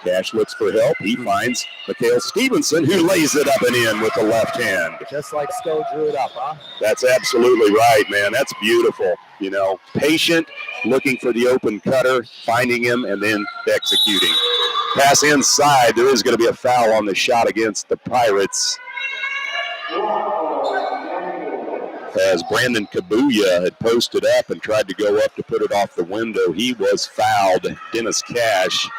Cash looks for help. He finds Mikhail Stevenson, who lays it up and in with the left hand. Just like Sko drew it up, huh? That's absolutely right, man. That's beautiful. Patient, looking for the open cutter, finding him, and then executing. Pass inside. There is going to be a foul on the shot against the Pirates, as Brandon Kabuya had posted up and tried to go up to put it off the window. He was fouled. Dennis Cash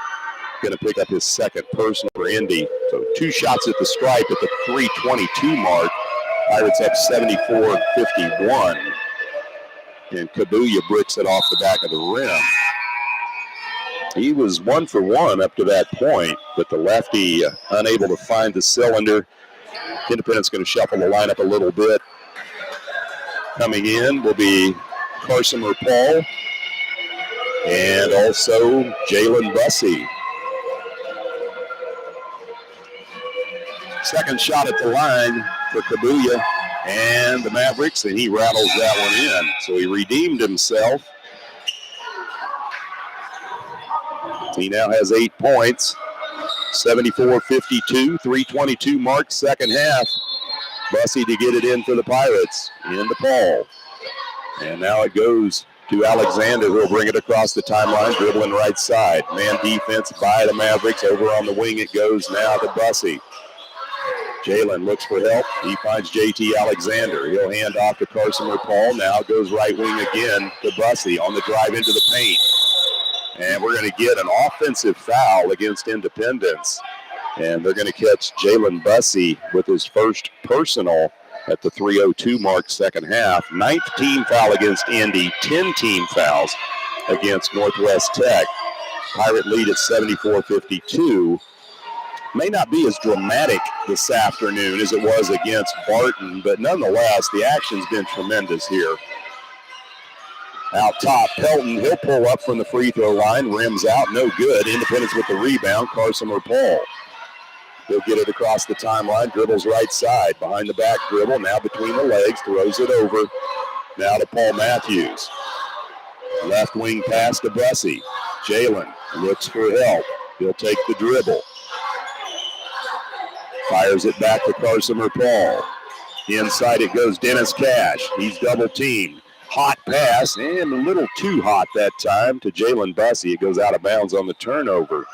going to pick up his second personal for Indy. So 2 shots at the stripe at the 3:22 mark. Pirates up 74-51. And Kabuya bricks it off the back of the rim. He was 1 for 1 up to that point, but the lefty unable to find the cylinder. Independence going to shuffle the lineup a little bit. Coming in will be Carsomer Paul and also Jalen Bussey. Second shot at the line for Kabuya and the Mavericks, and he rattles that one in. So he redeemed himself. He now has 8 points. 74-52, 3:22 mark, second half. Bussey to get it in for the Pirates. Into Paul. And now it goes to Alexander, who will bring it across the timeline, dribbling right side. Man defense by the Mavericks. Over on the wing it goes now to Bussey. Jalen looks for help. He finds JT Alexander. He'll hand off to Carsomer Paul. Now goes right wing again to Bussey on the drive into the paint. And we're going to get an offensive foul against Independence. And they're going to catch Jalen Bussey with his first personal at the 3:02 mark, second half. 9th team foul against Indy, 10 team fouls against Northwest Tech. Pirate lead at 74-52. May not be as dramatic this afternoon as it was against Barton, but nonetheless, the action's been tremendous here. Out top, Pelton, he'll pull up from the free throw line, rims out, no good. Independence with the rebound, Carsomer Paul. He'll get it across the timeline, dribbles right side, behind the back dribble, now between the legs, throws it over. Now to Paul Matthews. Left wing pass to Bussey. Jalen looks for help. He'll take the dribble. Fires it back to Carsomer Paul. Inside it goes Dennis Cash. He's double teamed. Hot pass, and a little too hot that time to Jalen Bussey. It goes out of bounds on the turnover.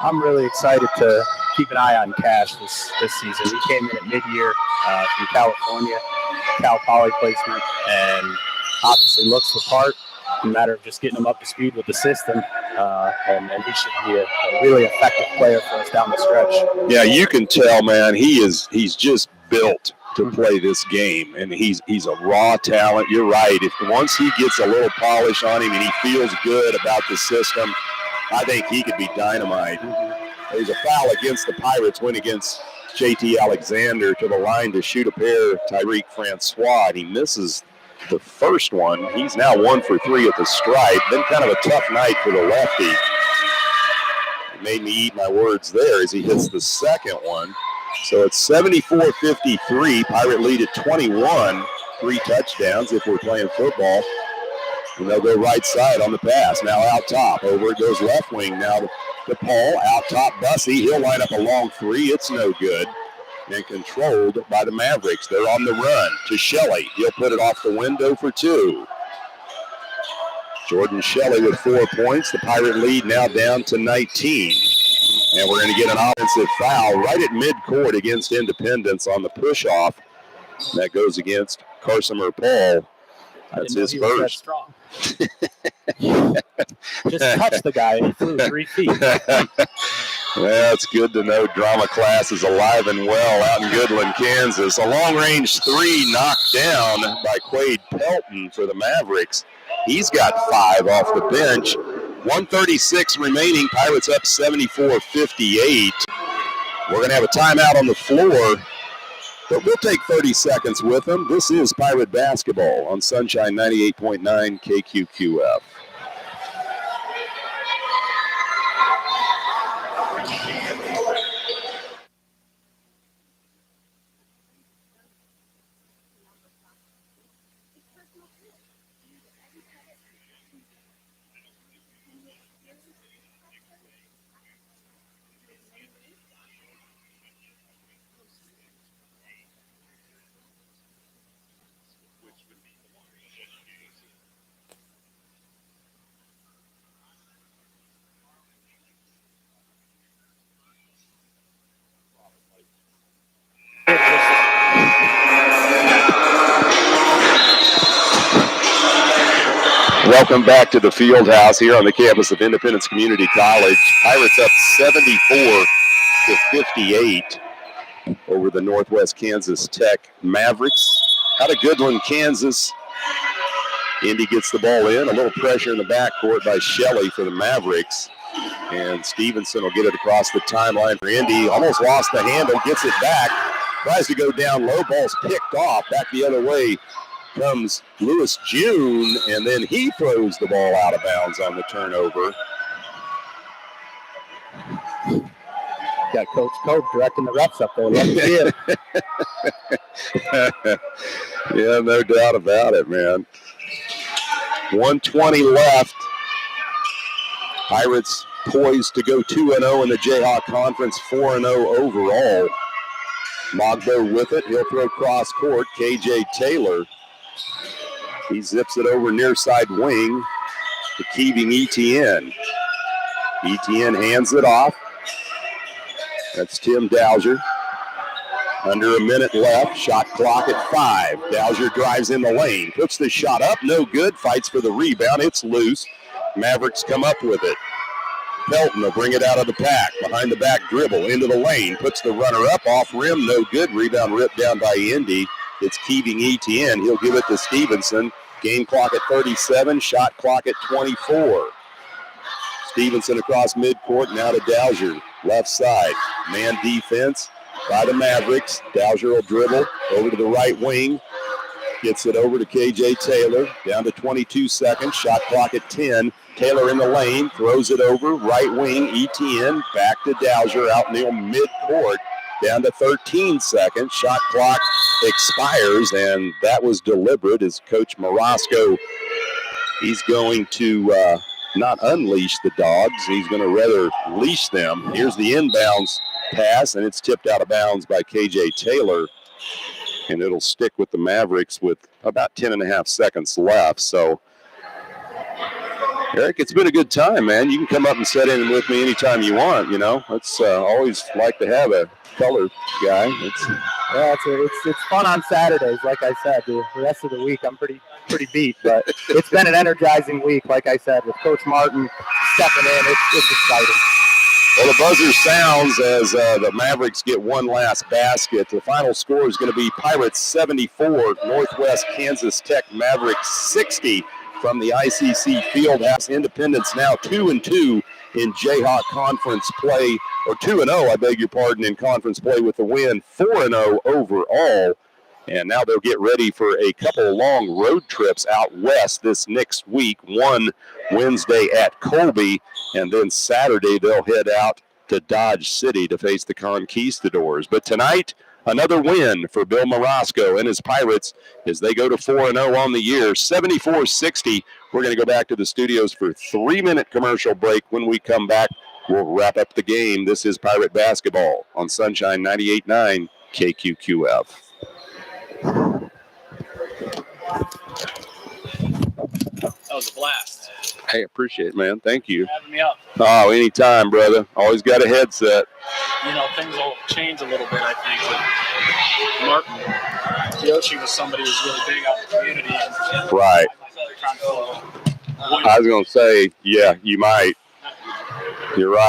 I'm really excited to keep an eye on Cash this season. He came in at mid-year from California, Cal Poly placement, and obviously looks the part. A matter of just getting him up to speed with the system, and he should be a really effective player for us down the stretch. Yeah, you can tell, man, he's just built to play this game, and he's a raw talent. You're right. If once he gets a little polish on him and he feels good about the system, I think he could be dynamite. There's a foul against the Pirates, went against JT Alexander to the line to shoot a pair, Tyreek Francois, and he misses the first one. He's now 1 for 3 at the stripe. Been kind of a tough night for the lefty. It made me eat my words there as he hits the second one. So it's 74-53. Pirate lead at 21. 3 touchdowns if we're playing football. And they'll go right side on the pass. Now out top. Over it goes left wing. Now to Paul. Out top Bussey. He'll line up a long 3. It's no good. And controlled by the Mavericks. They're on the run to Shelley. He'll put it off the window for 2. Jordan Shelley with 4 points. The Pirate lead now down to 19. And we're going to get an offensive foul right at midcourt against Independence on the push-off. That goes against Carsomer Paul. That's his first. Strong. Just touched the guy and he flew 3 feet. Well, it's good to know drama class is alive and well out in Goodland, Kansas. A long-range 3 knocked down by Quade Pelton for the Mavericks. He's got 5 off the bench. 1:36 remaining. Pirates up 74-58. We're going to have a timeout on the floor, but we'll take 30 seconds with them. This is Pirate Basketball on Sunshine 98.9 KQQF. Welcome back to the field house here on the campus of Independence Community College. Pirates up 74-58 over the Northwest Kansas Tech Mavericks. Out of Goodland, Kansas. Indy gets the ball in. A little pressure in the backcourt by Shelley for the Mavericks. And Stevenson will get it across the timeline for Indy. Almost lost the handle, gets it back. Tries to go down low. Ball's picked off. Back the other way comes Lewis June, and then he throws the ball out of bounds on the turnover. Got Coach Cope directing the refs up there. Let me see it. Yeah, no doubt about it, man. 1:20 left. Pirates poised to go 2-0 in the Jayhawk Conference, 4-0 overall. Mogbo with it. He'll throw cross court. KJ Taylor. He zips it over near side wing to Keeving Etienne. Etienne hands it off. That's Tim Dowser. Under a minute left. Shot clock at 5. Dowser drives in the lane. Puts the shot up. No good. Fights for the rebound. It's loose. Mavericks come up with it. Pelton will bring it out of the pack. Behind the back dribble. Into the lane. Puts the runner up. Off rim. No good. Rebound ripped down by Indy. It's Keeving Etienne. He'll give it to Stevenson. Game clock at 37. Shot clock at 24. Stevenson across midcourt. Now to Dowser. Left side. Man defense by the Mavericks. Dowser will dribble over to the right wing. Gets it over to KJ Taylor. Down to 22 seconds. Shot clock at 10. Taylor in the lane. Throws it over. Right wing. Etienne. Back to Dowser out near midcourt. Down to 13 seconds. Shot clock expires, and that was deliberate as Coach Morosco, he's going to not unleash the dogs. He's going to rather leash them. Here's the inbounds pass, and it's tipped out of bounds by KJ Taylor, and it'll stick with the Mavericks with about 10.5 seconds left. So, Eric, it's been a good time, man. You can come up and sit in with me anytime you want, you know. It's always like to have a color guy. It's fun on Saturdays, like I said. The rest of the week, I'm pretty beat, but it's been an energizing week, like I said, with Coach Martin stepping in. It's exciting. Well, the buzzer sounds as the Mavericks get one last basket. The final score is going to be Pirates 74, Northwest Kansas Tech Mavericks 60 from the ICC Fieldhouse. Independence now 2-2 in Jayhawk Conference play, or 2-0, I beg your pardon, in conference play with the win, 4-0 overall. And now they'll get ready for a couple long road trips out west this next week. One Wednesday at Colby, and then Saturday they'll head out to Dodge City to face the Conquistadors. But tonight, another win for Bill Morosco and his Pirates as they go to 4-0 on the year, 74-60. We're going to go back to the studios for a 3-minute commercial break. When we come back, we'll wrap up the game. This is Pirate Basketball on Sunshine 98.9 KQQF. That was a blast. Hey, appreciate it, man. Thank you. Having me up. Oh, anytime, brother. Always got a headset. You know, things will change a little bit, I think. Martin Yoshi was somebody who was really big out in the community. And Right. trying to I was going to say, yeah, you might. You're right.